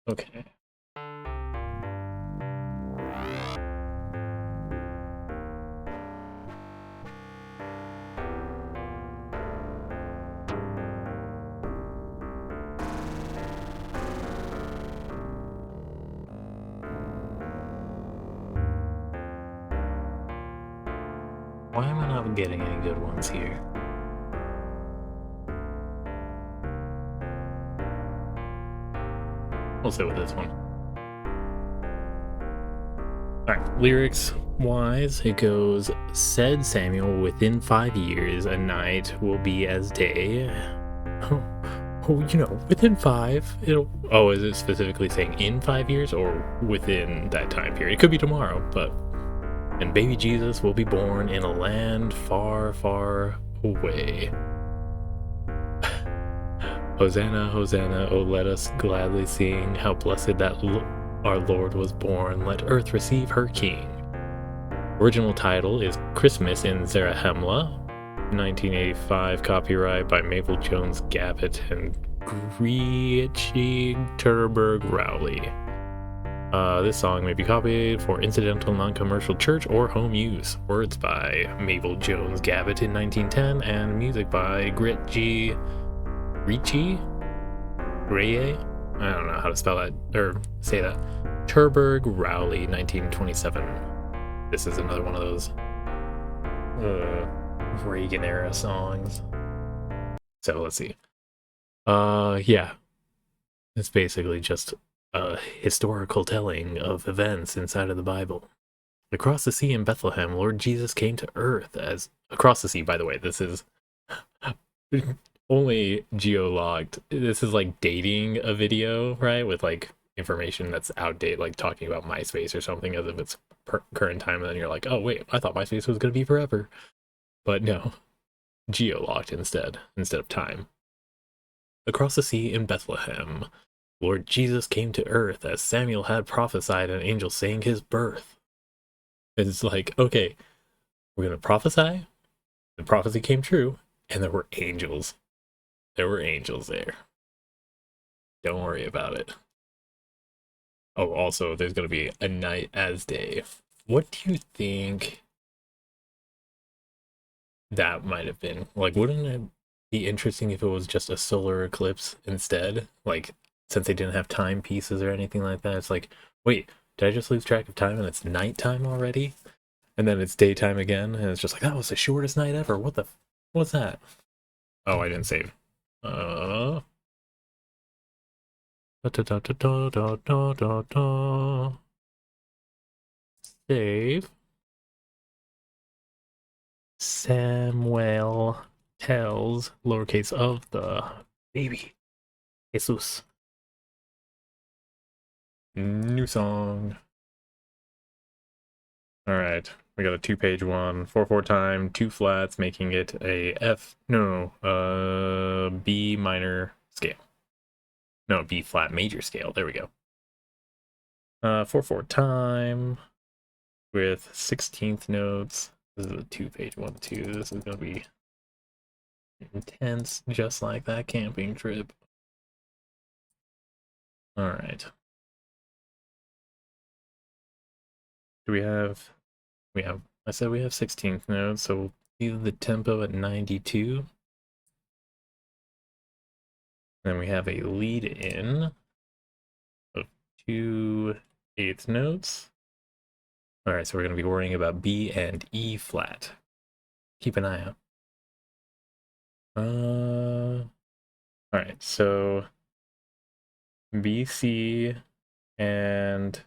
Okay. Why am I not getting any good ones here? We'll sit with this one. Alright, lyrics wise, it goes, said Samuel, within 5 years, a night will be as day. Oh, you know, within 5, it'll... Oh, is it specifically saying in 5 years or within that time period? It could be tomorrow, but... And baby Jesus will be born in a land far, far away. Hosanna, Hosanna, oh let us gladly sing, how blessed that our Lord was born, let earth receive her King. Original title is Christmas in Zarahemla, 1985, copyright by Mabel Jones Gavitt and Griechi Turberg Rowley. This song may be copied for incidental non-commercial church or home use. Words by Mabel Jones Gavitt in 1910 and music by Griechi Raye? I don't know how to spell that or say that. Turberg Rowley, 1927. This is another one of those Reagan era songs. So let's see. Yeah. It's basically just a historical telling of events inside of the Bible. Across the sea in Bethlehem, Lord Jesus came to earth as... Across the sea, by the way, this is only geologged. This is like dating a video, right? With like information that's outdated, like talking about MySpace or something as if it's current time, and then you're like, oh wait, I thought MySpace was going to be forever. But no, geolocked instead of time. Across the sea in Bethlehem, Lord Jesus came to earth as Samuel had prophesied, an angel saying his birth. It's like, okay, we're going to prophesy. The prophecy came true, and there were angels. There were angels there. Don't worry about it. Oh, also, there's going to be a night as day. What do you think that might have been? Like, wouldn't it be interesting if it was just a solar eclipse instead. Like, since they didn't have timepieces or anything like that, it's like, wait, did I just lose track of time and it's nighttime already? And then it's daytime again, and it's just like, that was the shortest night ever. What's that? Oh, I didn't save. Save. Samuel tells, lowercase, of the baby. Jesus. New song. Alright, we got a 2-page one, 4/4 time, 2 flats, making it a B minor scale. No, B flat major scale, there we go. 4/4 time with 16th notes. This is a 2-page one too. This is gonna be intense, just like that camping trip. Alright. Do we have, I said we have 16th notes, so we'll leave the tempo at 92. Then we have a lead in of 2/8 notes. Alright, so we're going to be worrying about B and E flat. Keep an eye out. Alright, so B, C, and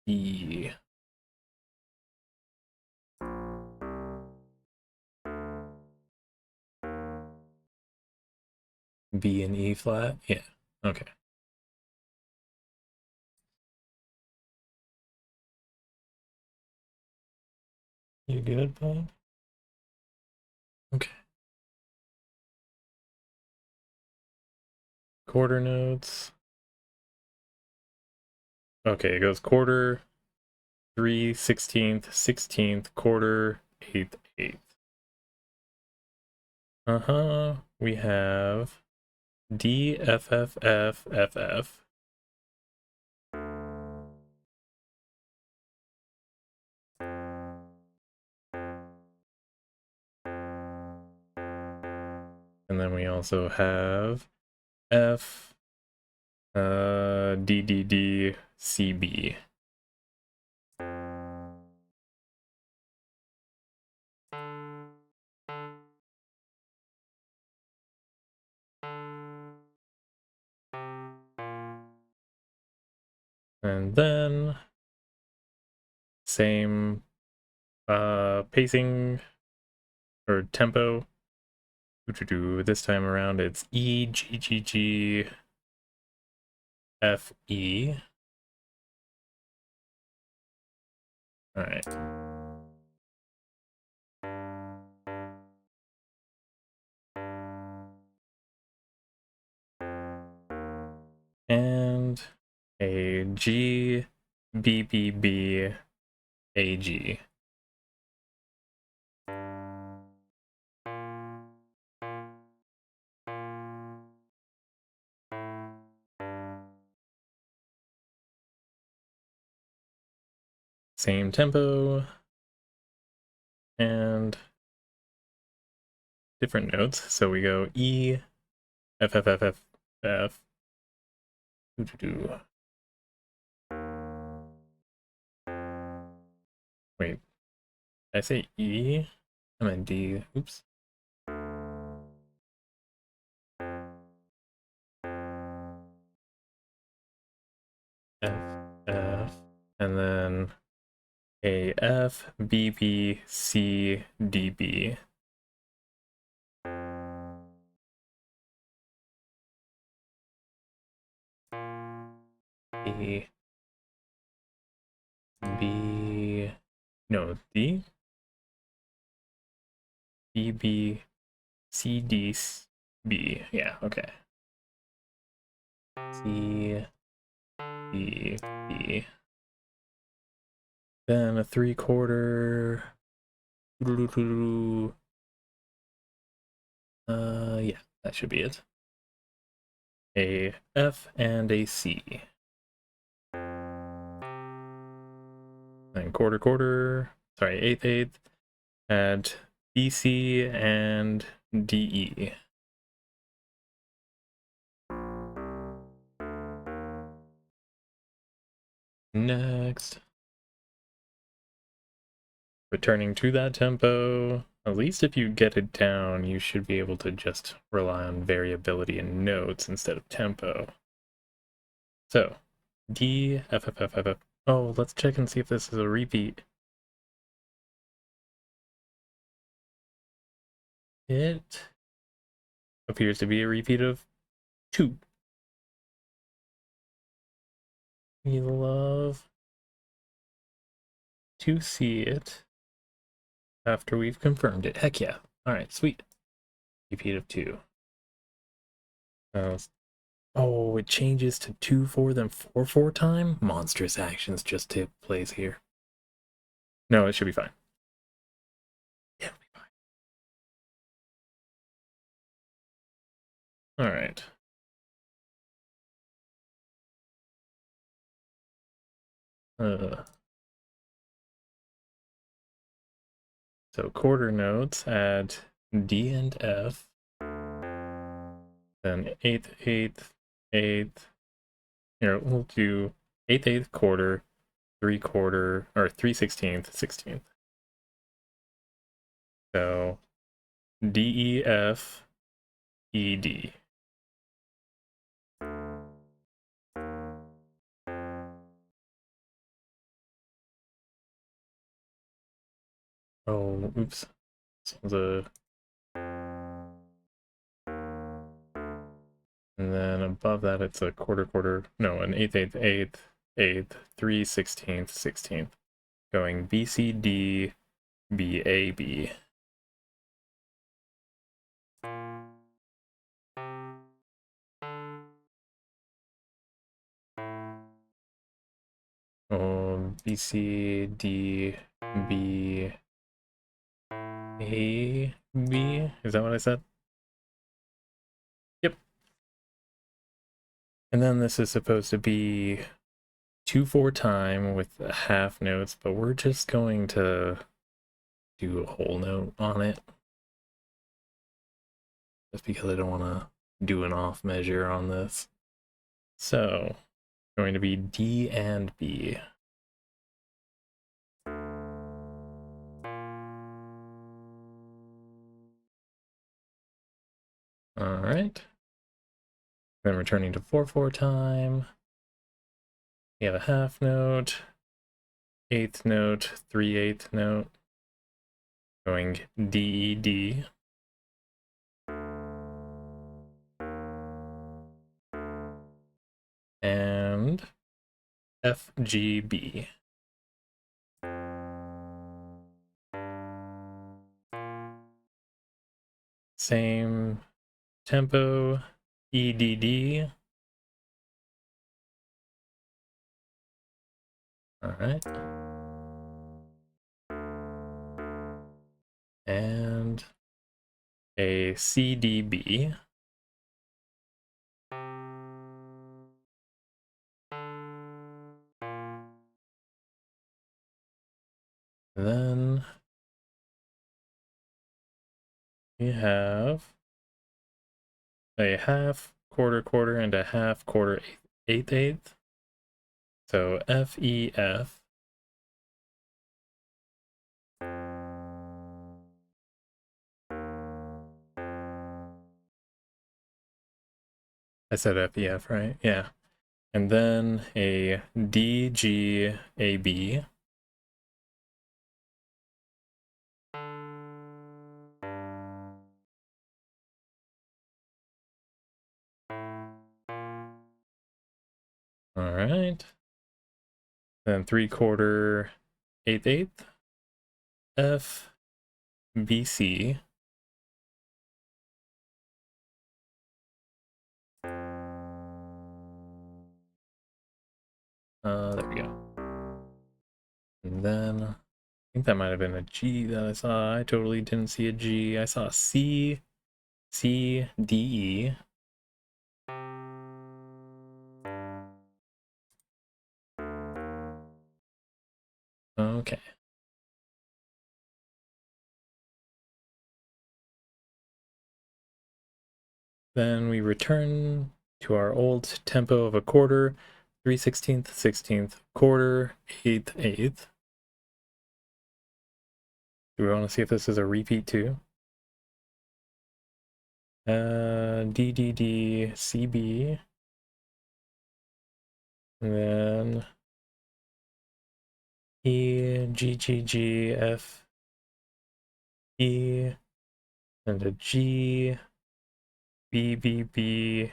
E. B and E flat? Yeah, okay. You good, Bob? Okay. Quarter notes. Okay, it goes quarter, 3, 16th, 16th, quarter, 8th, 8th. We have D, F, F, F, F, F. And then we also have F, D, D, D, C, B. And then same pacing or tempo. This time around it's E, G, G, G, F, E. All right. And a G, B, B, B, A, G. Same tempo and different notes. So we go E, F, F, F, F, F. Wait, did I say E? I meant D. Oops. F, F, and then a F, B, B, C, D, B. A, B, no, D, B, B, C, D, B. Yeah, okay. C, D, B. Then a 3/4. Yeah, that should be it. A F and a C. And quarter, sorry, 8/8, at BC and DE. Next. Returning to that tempo. At least if you get it down, you should be able to just rely on variability in notes instead of tempo. So, D, F, F, F, F, F. Oh, let's check and see if this is a repeat. It appears to be a repeat of 2. We love to see it after we've confirmed it. Heck yeah. Alright, sweet. Repeat of 2. Oh, it changes to 2-4 then 4-4 time? Monstrous actions just took place here. No, it should be fine. Yeah, it'll be fine. Alright. So quarter notes at D and F. Then 8th, 8th, 8th. Here, we'll do 8th, 8th, quarter, 3/4, or 3/16, 16th. So D, E, F, E, D. Oh, oops. This one's a... And then above that, it's a quarter, quarter. No, an 8th, 8th, 8th, 8th, 3/16, 16th. Going B, C, D, B, A, B. B, C, D, B, A, B. Is that what I said? Yep. And then this is supposed to be 2/4 time with half notes, but we're just going to do a whole note on it. Just because I don't want to do an off measure on this. So, going to be D and B. Alright. Then returning to 4/4 time. We have a half note, 8th note, 3/8 note. Going D, E, D. And F, G, B. Same tempo, E, D, D. Alright. And a C, D, B. Then we have a half, quarter, quarter, and a half, quarter, 8th, 8th. So F, E, F. I said F, E, F, right? Yeah. And then a D, G, A, B. All right. Then 3/4, 8th, 8th. F, B, C. There we go. And then I think that might have been a G that I saw. I totally didn't see a G. I saw C, C, D, E. Okay. Then we return to our old tempo of a quarter, 3/16, 16th, quarter, 8th, 8th. Do we want to see if this is a repeat too? DDD, CB. And then E, G, G, G, F, E, and a G, B, B, B,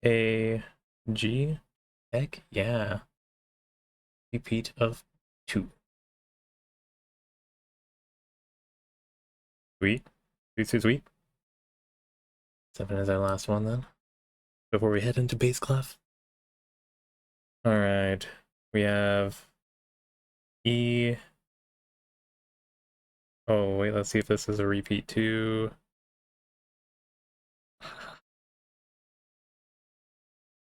A, G. Heck yeah. Repeat of 2. Sweet. Sweet, sweet. 7 is our last one then. Before we head into bass clef. Alright. We have E. Oh, wait, let's see if this is a repeat too.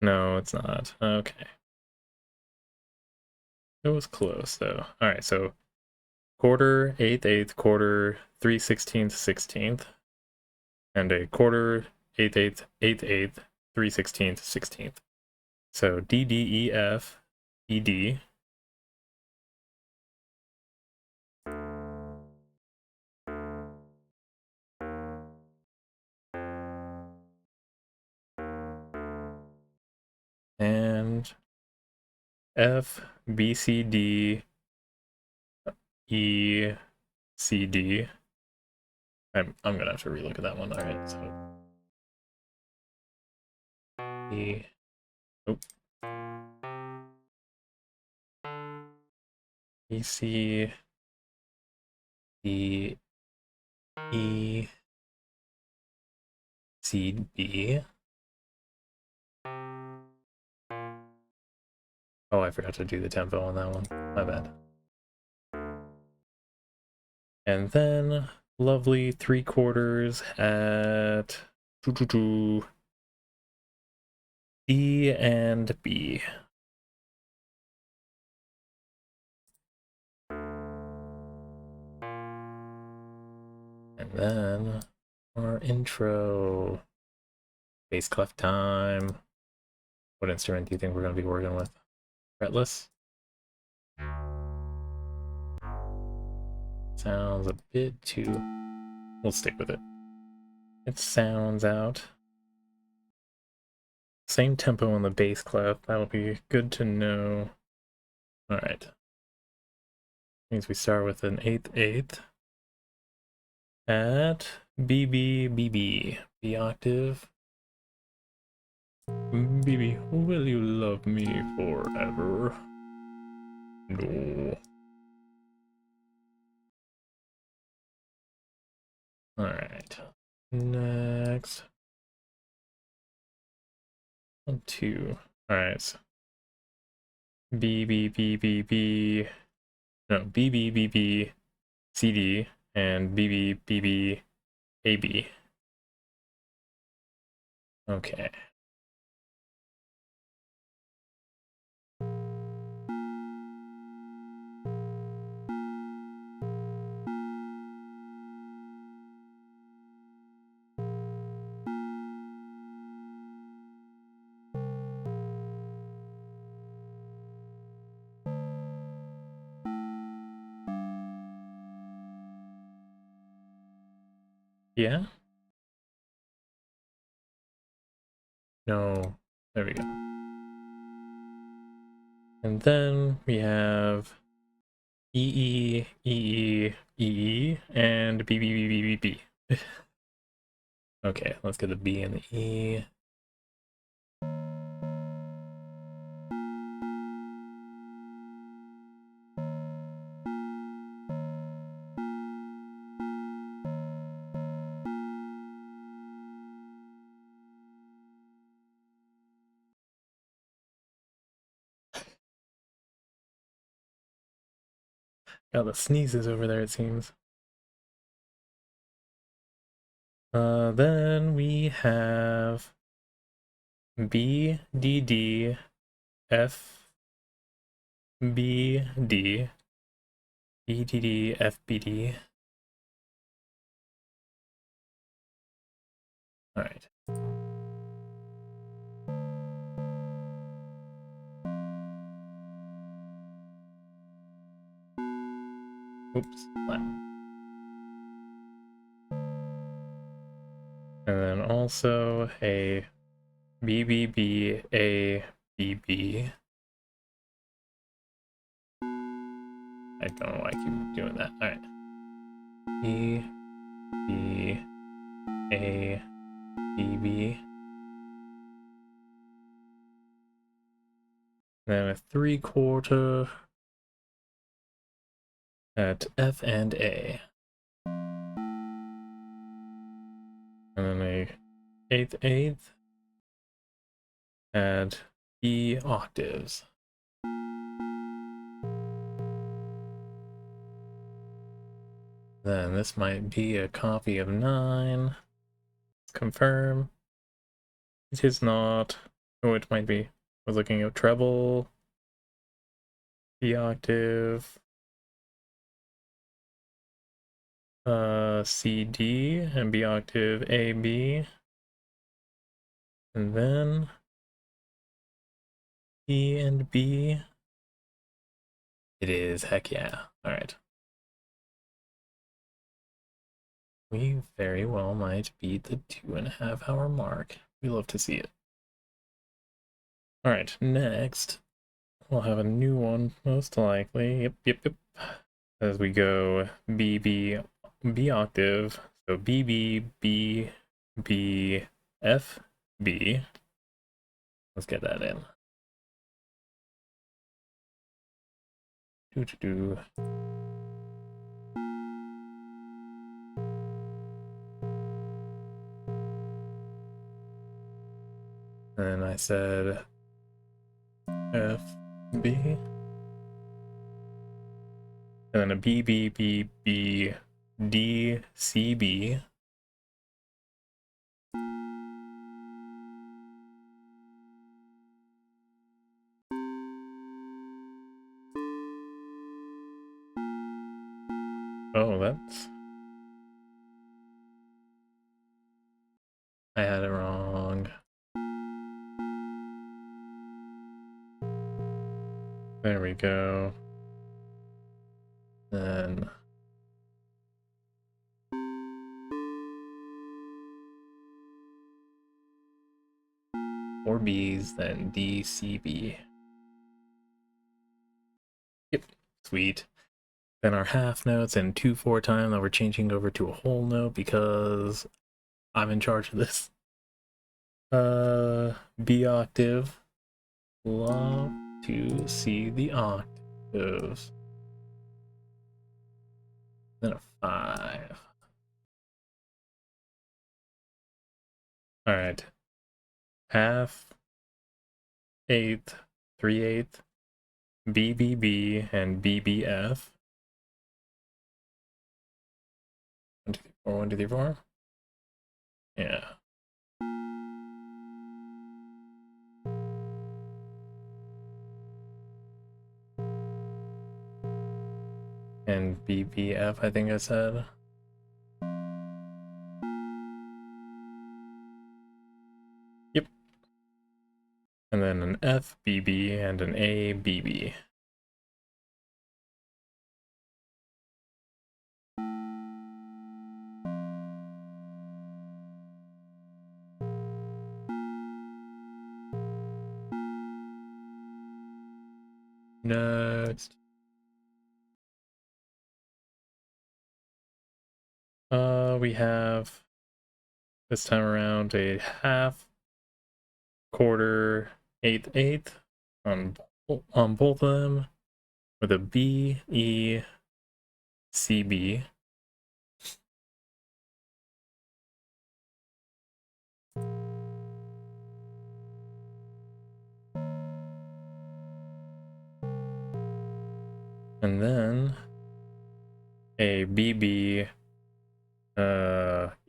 No, it's not. Okay. It was close though. Alright, so quarter, 8th, 8th, quarter, 3/16, 16th. And a quarter, 8th, 8th, 8th, 8th, 3/16, 16th. So D, D, E, F, E, D. And F, B, C, D, E, C, D. I'm gonna have to relook at that one. Alright, so E. Oh. E, C, D, E, C, B. Oh, I forgot to do the tempo on that one. My bad. And then lovely 3/4 at E and B. And then our intro. Bass clef time. What instrument do you think we're going to be working with? Fretless? Sounds a bit too... We'll stick with it. It sounds out. Same tempo on the bass clef. That'll be good to know. Alright. Means we start with an 8th, 8th. At B, B, B, B. B octave. Baby, will you love me forever? No. Alright. Next. 1, 2. Alright. So B, B, B, B, B. No, B, B, B, B, C, D, and B, B, B, B, A, B. Okay. Yeah? No. There we go. And then we have E, E, E, E, E, and B, B, B, B, B, B. Okay, let's get the B and the E. Got the sneezes over there, it seems. Then we have B, D, D, F, B, D, B, D, D, F, B, D. Alright. Oops. And then also a BBB A BB. I don't know why I keep doing that. All right. B B A BB. Then a 3/4 at F and A. And then a 1/8 at E octaves. Then this might be a copy of 9. Let's confirm. It is not. Oh, it might be. I was looking at treble, B octave, C, D, and B octave, A, B. And then E and B. It is, heck yeah. Alright. We very well might beat the 2.5 hour mark. We love to see it. Alright, next, we'll have a new one, most likely. Yep. As we go B, B, B octave. So B, B, B, B, F, B. Let's get that in. Do. And I said F, B. And then a B, B, B, B, D, C, B. Oh, that's... I had it wrong. There we go. Then... 4 B's, then D, C, B. Yep, sweet. Then our half notes and 2/4 time that we're changing over to a whole note because I'm in charge of this. B octave. Love to see the octaves. Then a 5. Alright. Half, 1/8, 3/8, BBB, and BBF. 1, 2, 3, 4, 1, 2, 3, 4. Yeah. And BBF, I think I said. Yep. And then an FBB and an ABB. Next. We have this time around a 1/2, 1/4, 1/8 on both of them with a B, E, C, B. And then a BB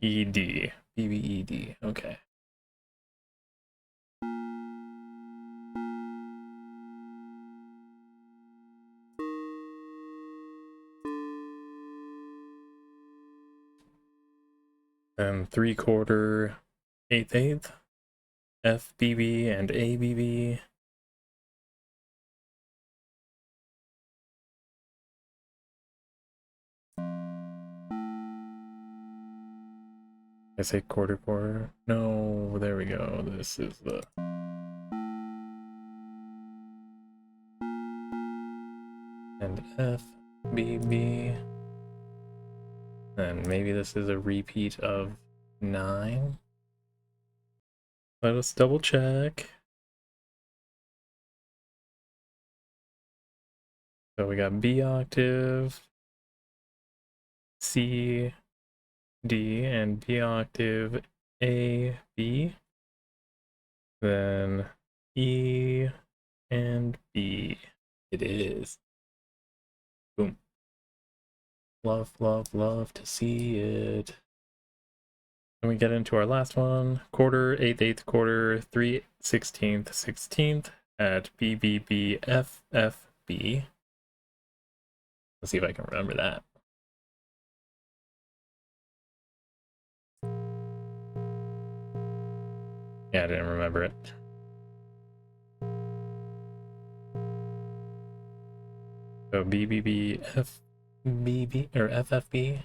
ED. BBED. Okay. And 3/4, 1/8, FBB and ABB. I say quarter quarter. No, there we go. This is the and F B B. And maybe this is a repeat of 9. Let us double check. So we got B octave, C, D, and B octave A, B. Then E and B. It is. Boom. Love, love, love to see it. Then we get into our last one. Quarter, 8th, 8th quarter, 3, 16th, 16th at BBBFFB. Let's see if I can remember that. Yeah, I didn't remember it. So BBBFBB or FFB.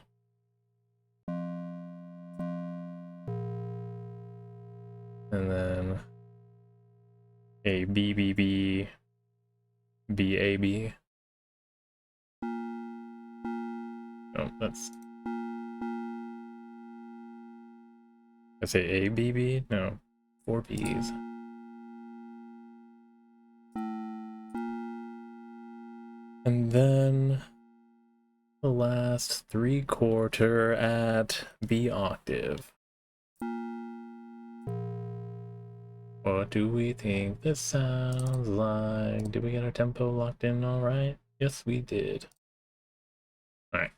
And then a BBB BAB. Oh, that's. I say ABB? No, 4 B's. And then the last 3 quarter at B octave. What do we think this sounds like? Did we get our tempo locked in all right? Yes, we did. All right.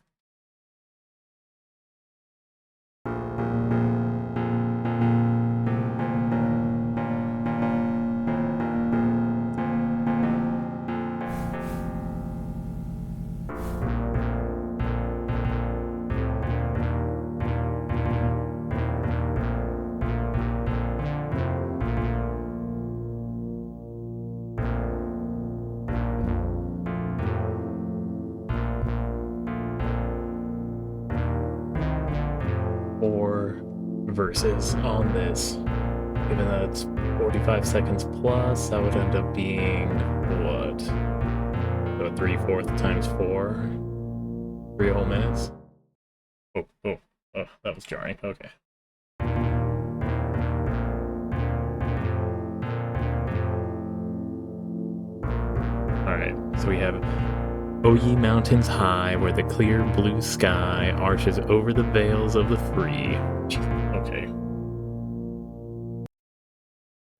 Verses on this, given that it's 45 seconds plus, that would end up being what? So 3/4 times 4, 3 whole minutes. Oh, that was jarring. Okay. All right, so we have O ye mountains high, where the clear blue sky arches over the vales of the free. Okay.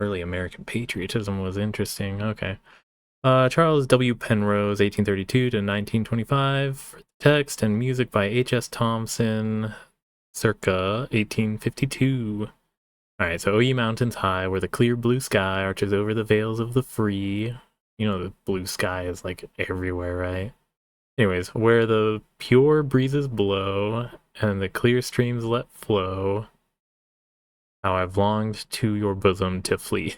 Early American patriotism was interesting. Okay. Charles W. Penrose, 1832 to 1925. For the text and music by H.S. Thompson, circa 1852. Alright, so O ye mountains high, where the clear blue sky arches over the vales of the free. You know, the blue sky is like everywhere, right? Anyways, where the pure breezes blow and the clear streams let flow, how I've longed to your bosom to flee.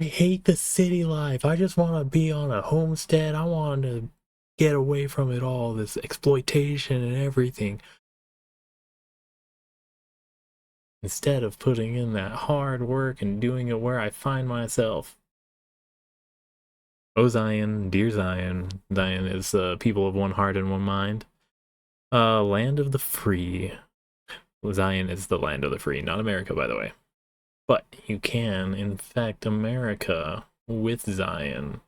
I hate the city life. I just want to be on a homestead. I want to get away from it all, this exploitation and everything. Instead of putting in that hard work and doing it where I find myself. O Zion, dear Zion. Zion is the people of one heart and one mind. Land of the free. Zion is the land of the free, not America, by the way. But you can infect America with Zionism,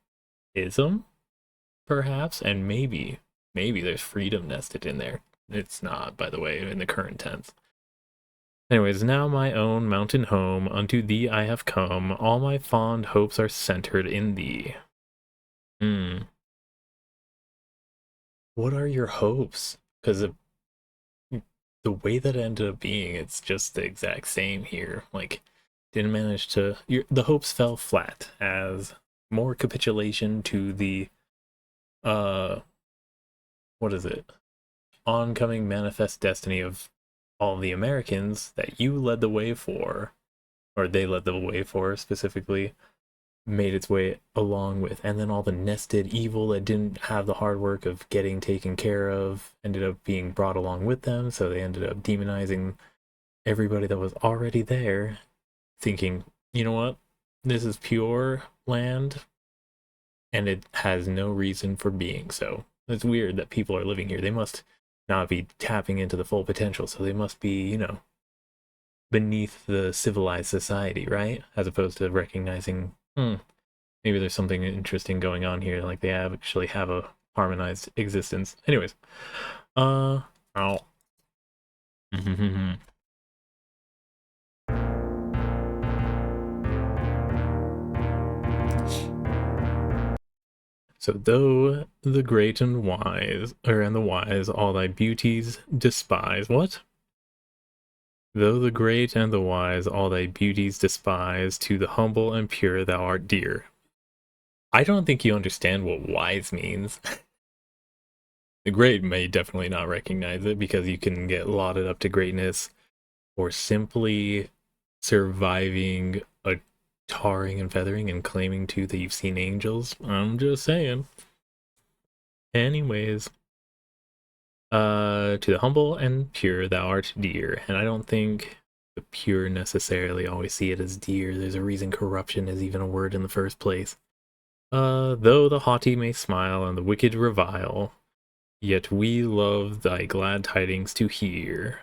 perhaps, and maybe there's freedom nested in there. It's not, by the way, in the current tense. Anyways, now my own mountain home, unto thee I have come, all my fond hopes are centered in thee. What are your hopes? Because the way that it ended up being, it's just the exact same here. Like, didn't manage to... the hopes fell flat as more capitulation to the... what is it? Oncoming manifest destiny of all the Americans that you led the way for, or they led the way for specifically, made its way along with, and then all the nested evil that didn't have the hard work of getting taken care of ended up being brought along with them, so they ended up demonizing everybody that was already there, thinking, you know what, this is pure land and it has no reason for being. So it's weird that people are living here. They must not be tapping into the full potential, so they must be, you know, beneath the civilized society, right? As opposed to recognizing, maybe there's something interesting going on here, like they actually have a harmonized existence. Anyways, oh. So though the great and wise, and the wise all thy beauties despise. What? Though the great and the wise all thy beauties despise, to the humble and pure thou art dear. I don't think you understand what wise means. The great may definitely not recognize it, because you can get lauded up to greatness or simply surviving a tarring and feathering and claiming too that you've seen angels. I'm just saying. Anyways, to the humble and pure thou art dear. And I don't think the pure necessarily always see it as dear. There's a reason corruption is even a word in the first place. Though the haughty may smile and the wicked revile, yet we love thy glad tidings to hear.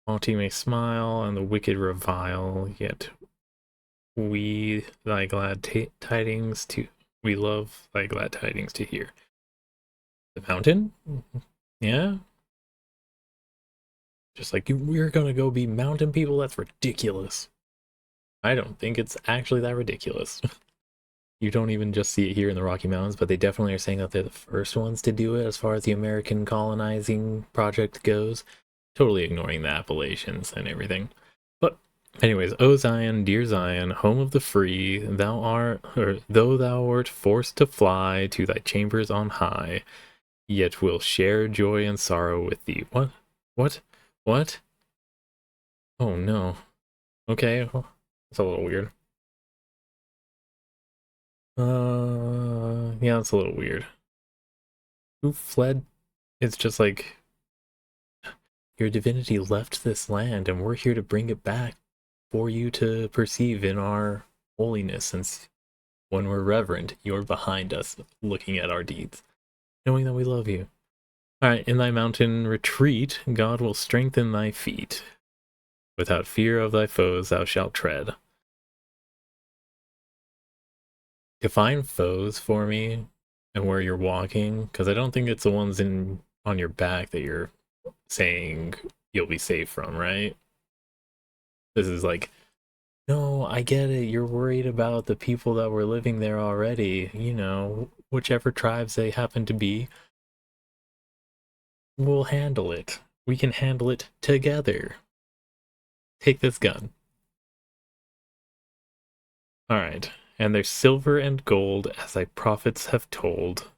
Haughty may smile and the wicked revile, yet we thy glad tidings to, we love thy glad tidings to hear. The mountain? Yeah? Just like, we're gonna go be mountain people? That's ridiculous. I don't think it's actually that ridiculous. You don't even just see it here in the Rocky Mountains, but they definitely are saying that they're the first ones to do it as far as the American colonizing project goes. Totally ignoring the appellations and everything. But anyways, O Zion, dear Zion, home of the free, thou art, or though thou art forced to fly to thy chambers on high, yet will share joy and sorrow with thee. What? What? What? Oh no. Okay, that's a little weird. Yeah, it's a little weird. Who fled? It's just like, your divinity left this land and we're here to bring it back for you to perceive in our holiness, since when we're reverent, you're behind us looking at our deeds, knowing that we love you. Alright, in thy mountain retreat, God will strengthen thy feet. Without fear of thy foes thou shalt tread. Define foes for me and where you're walking, because I don't think it's the ones on your back that you're saying you'll be safe from, right? This is like, no, I get it, you're worried about the people that were living there already, you know, whichever tribes they happen to be. We'll handle it. We can handle it together. Take this gun. Alright, and there's silver and gold, as thy prophets have told,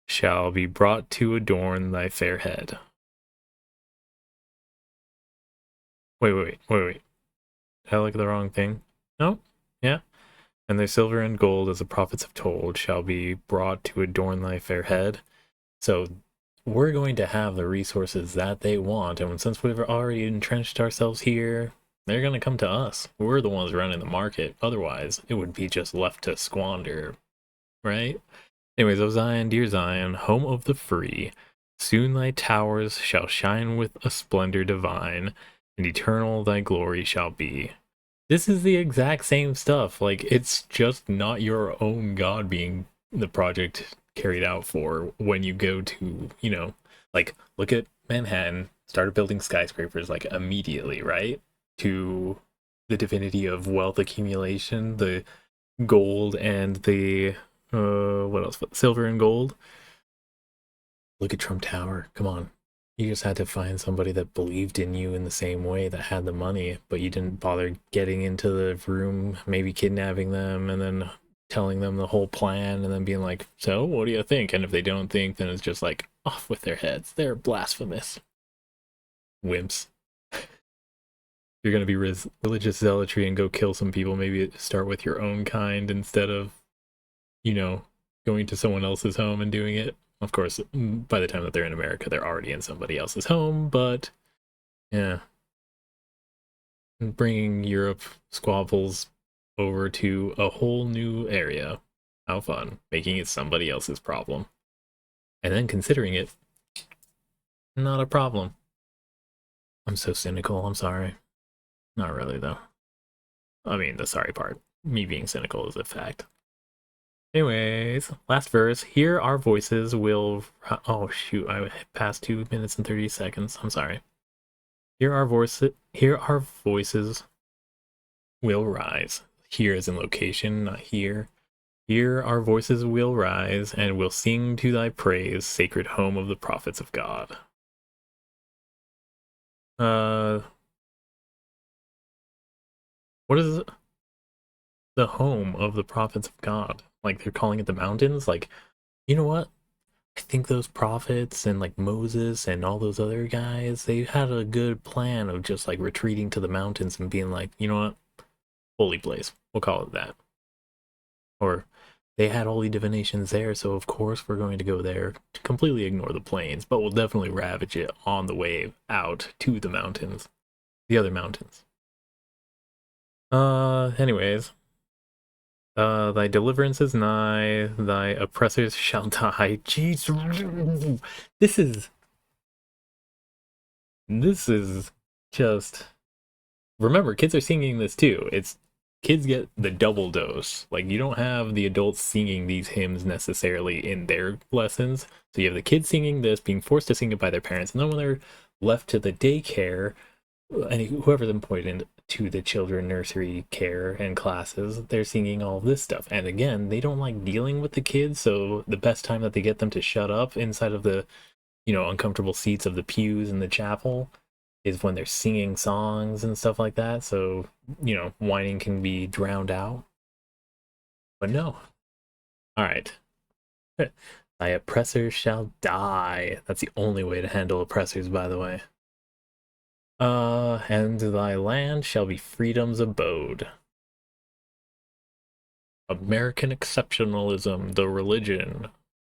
shall be brought to adorn thy fair head. Wait. Did I look at the wrong thing? No? Yeah? And their silver and gold, as the prophets have told, shall be brought to adorn thy fair head. So we're going to have the resources that they want, and since we've already entrenched ourselves here, they're going to come to us. We're the ones running the market. Otherwise, it would be just left to squander, right? Anyways, O Zion, dear Zion, home of the free, soon thy towers shall shine with a splendor divine, and eternal thy glory shall be. This is the exact same stuff. Like, it's just not your own god being the project carried out for when you go to, you know, like, look at Manhattan, started building skyscrapers, like, immediately, right? To the divinity of wealth accumulation, the gold and the, what else? Silver and gold. Look at Trump Tower. Come on. You just had to find somebody that believed in you in the same way, that had the money, but you didn't bother getting into the room, maybe kidnapping them, and then telling them the whole plan, and then being like, so, what do you think? And if they don't think, then it's just like, off with their heads. They're blasphemous. Wimps. you're going to be religious zealotry and go kill some people, maybe start with your own kind instead of, you know, going to someone else's home and doing it. Of course, by the time that they're in America, they're already in somebody else's home, but yeah. Bringing Europe squabbles over to a whole new area. How fun. Making it somebody else's problem. And then considering it not a problem. I'm so cynical, I'm sorry. Not really, though. I mean, the sorry part. Me being cynical is a fact. Anyways, last verse. Here our voices will... Oh, shoot. I passed 2 minutes and 30 seconds. I'm sorry. Here our voices will rise. Here is in location, not here. Here our voices will rise, and will sing to thy praise, sacred home of the prophets of God. What is the home of the prophets of God? Like, they're calling it the mountains? Like, you know what? I think those prophets and like Moses and all those other guys, they had a good plan of just like retreating to the mountains and being like, you know what? Holy place. We'll call it that. Or they had holy divinations there, so of course we're going to go there to completely ignore the plains, but we'll definitely ravage it on the way out to the mountains. The other mountains. Anyways. Thy deliverance is nigh, thy oppressors shall die. Jeez. This is just... Remember, kids are singing this too. Kids get the double dose. Like, you don't have the adults singing these hymns necessarily in their lessons. So you have the kids singing this, being forced to sing it by their parents, and then when they're left to the daycare, and whoever them pointed to the children nursery care and classes, they're singing all this stuff. And again, they don't like dealing with the kids, so the best time that they get them to shut up inside of the, you know, uncomfortable seats of the pews in the chapel is when they're singing songs and stuff like that, so, you know, whining can be drowned out. But no. Alright. Thy oppressors shall die. That's the only way to handle oppressors, by the way. And thy land shall be freedom's abode. American exceptionalism, the religion.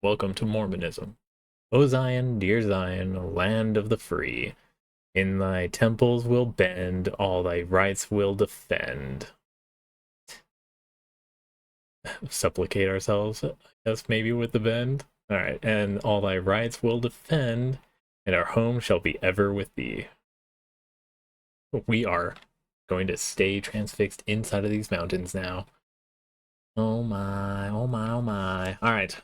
Welcome to Mormonism. O Zion, dear Zion, land of the free. In thy temples will bend, all thy rights will defend. Supplicate ourselves, I guess, maybe with the bend. Alright, and all thy rights will defend, and our home shall be ever with thee. We are going to stay transfixed inside of these mountains now. Oh my, oh my, oh my. Alright.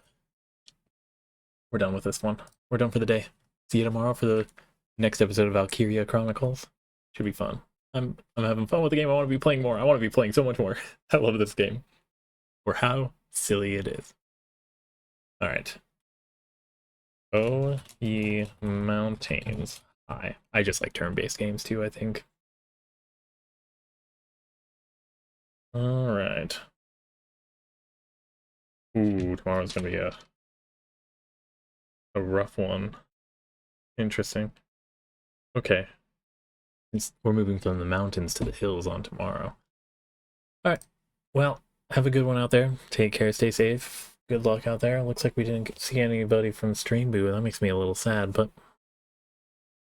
We're done with this one. We're done for the day. See you tomorrow for the next episode of Valkyria Chronicles. Should be fun. I'm having fun with the game. I want to be playing more. I want to be playing so much more. I love this game. Or how silly it is. Alright. Oh ye mountains. Hi. I just like turn-based games too, I think. Alright. Ooh, tomorrow's gonna be a rough one. Interesting. Okay. We're moving from the mountains to the hills on tomorrow. Alright. Well, have a good one out there. Take care, stay safe. Good luck out there. Looks like we didn't see anybody from Stream Boo. That makes me a little sad, but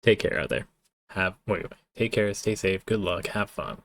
take care out there. Take care, stay safe, good luck, have fun.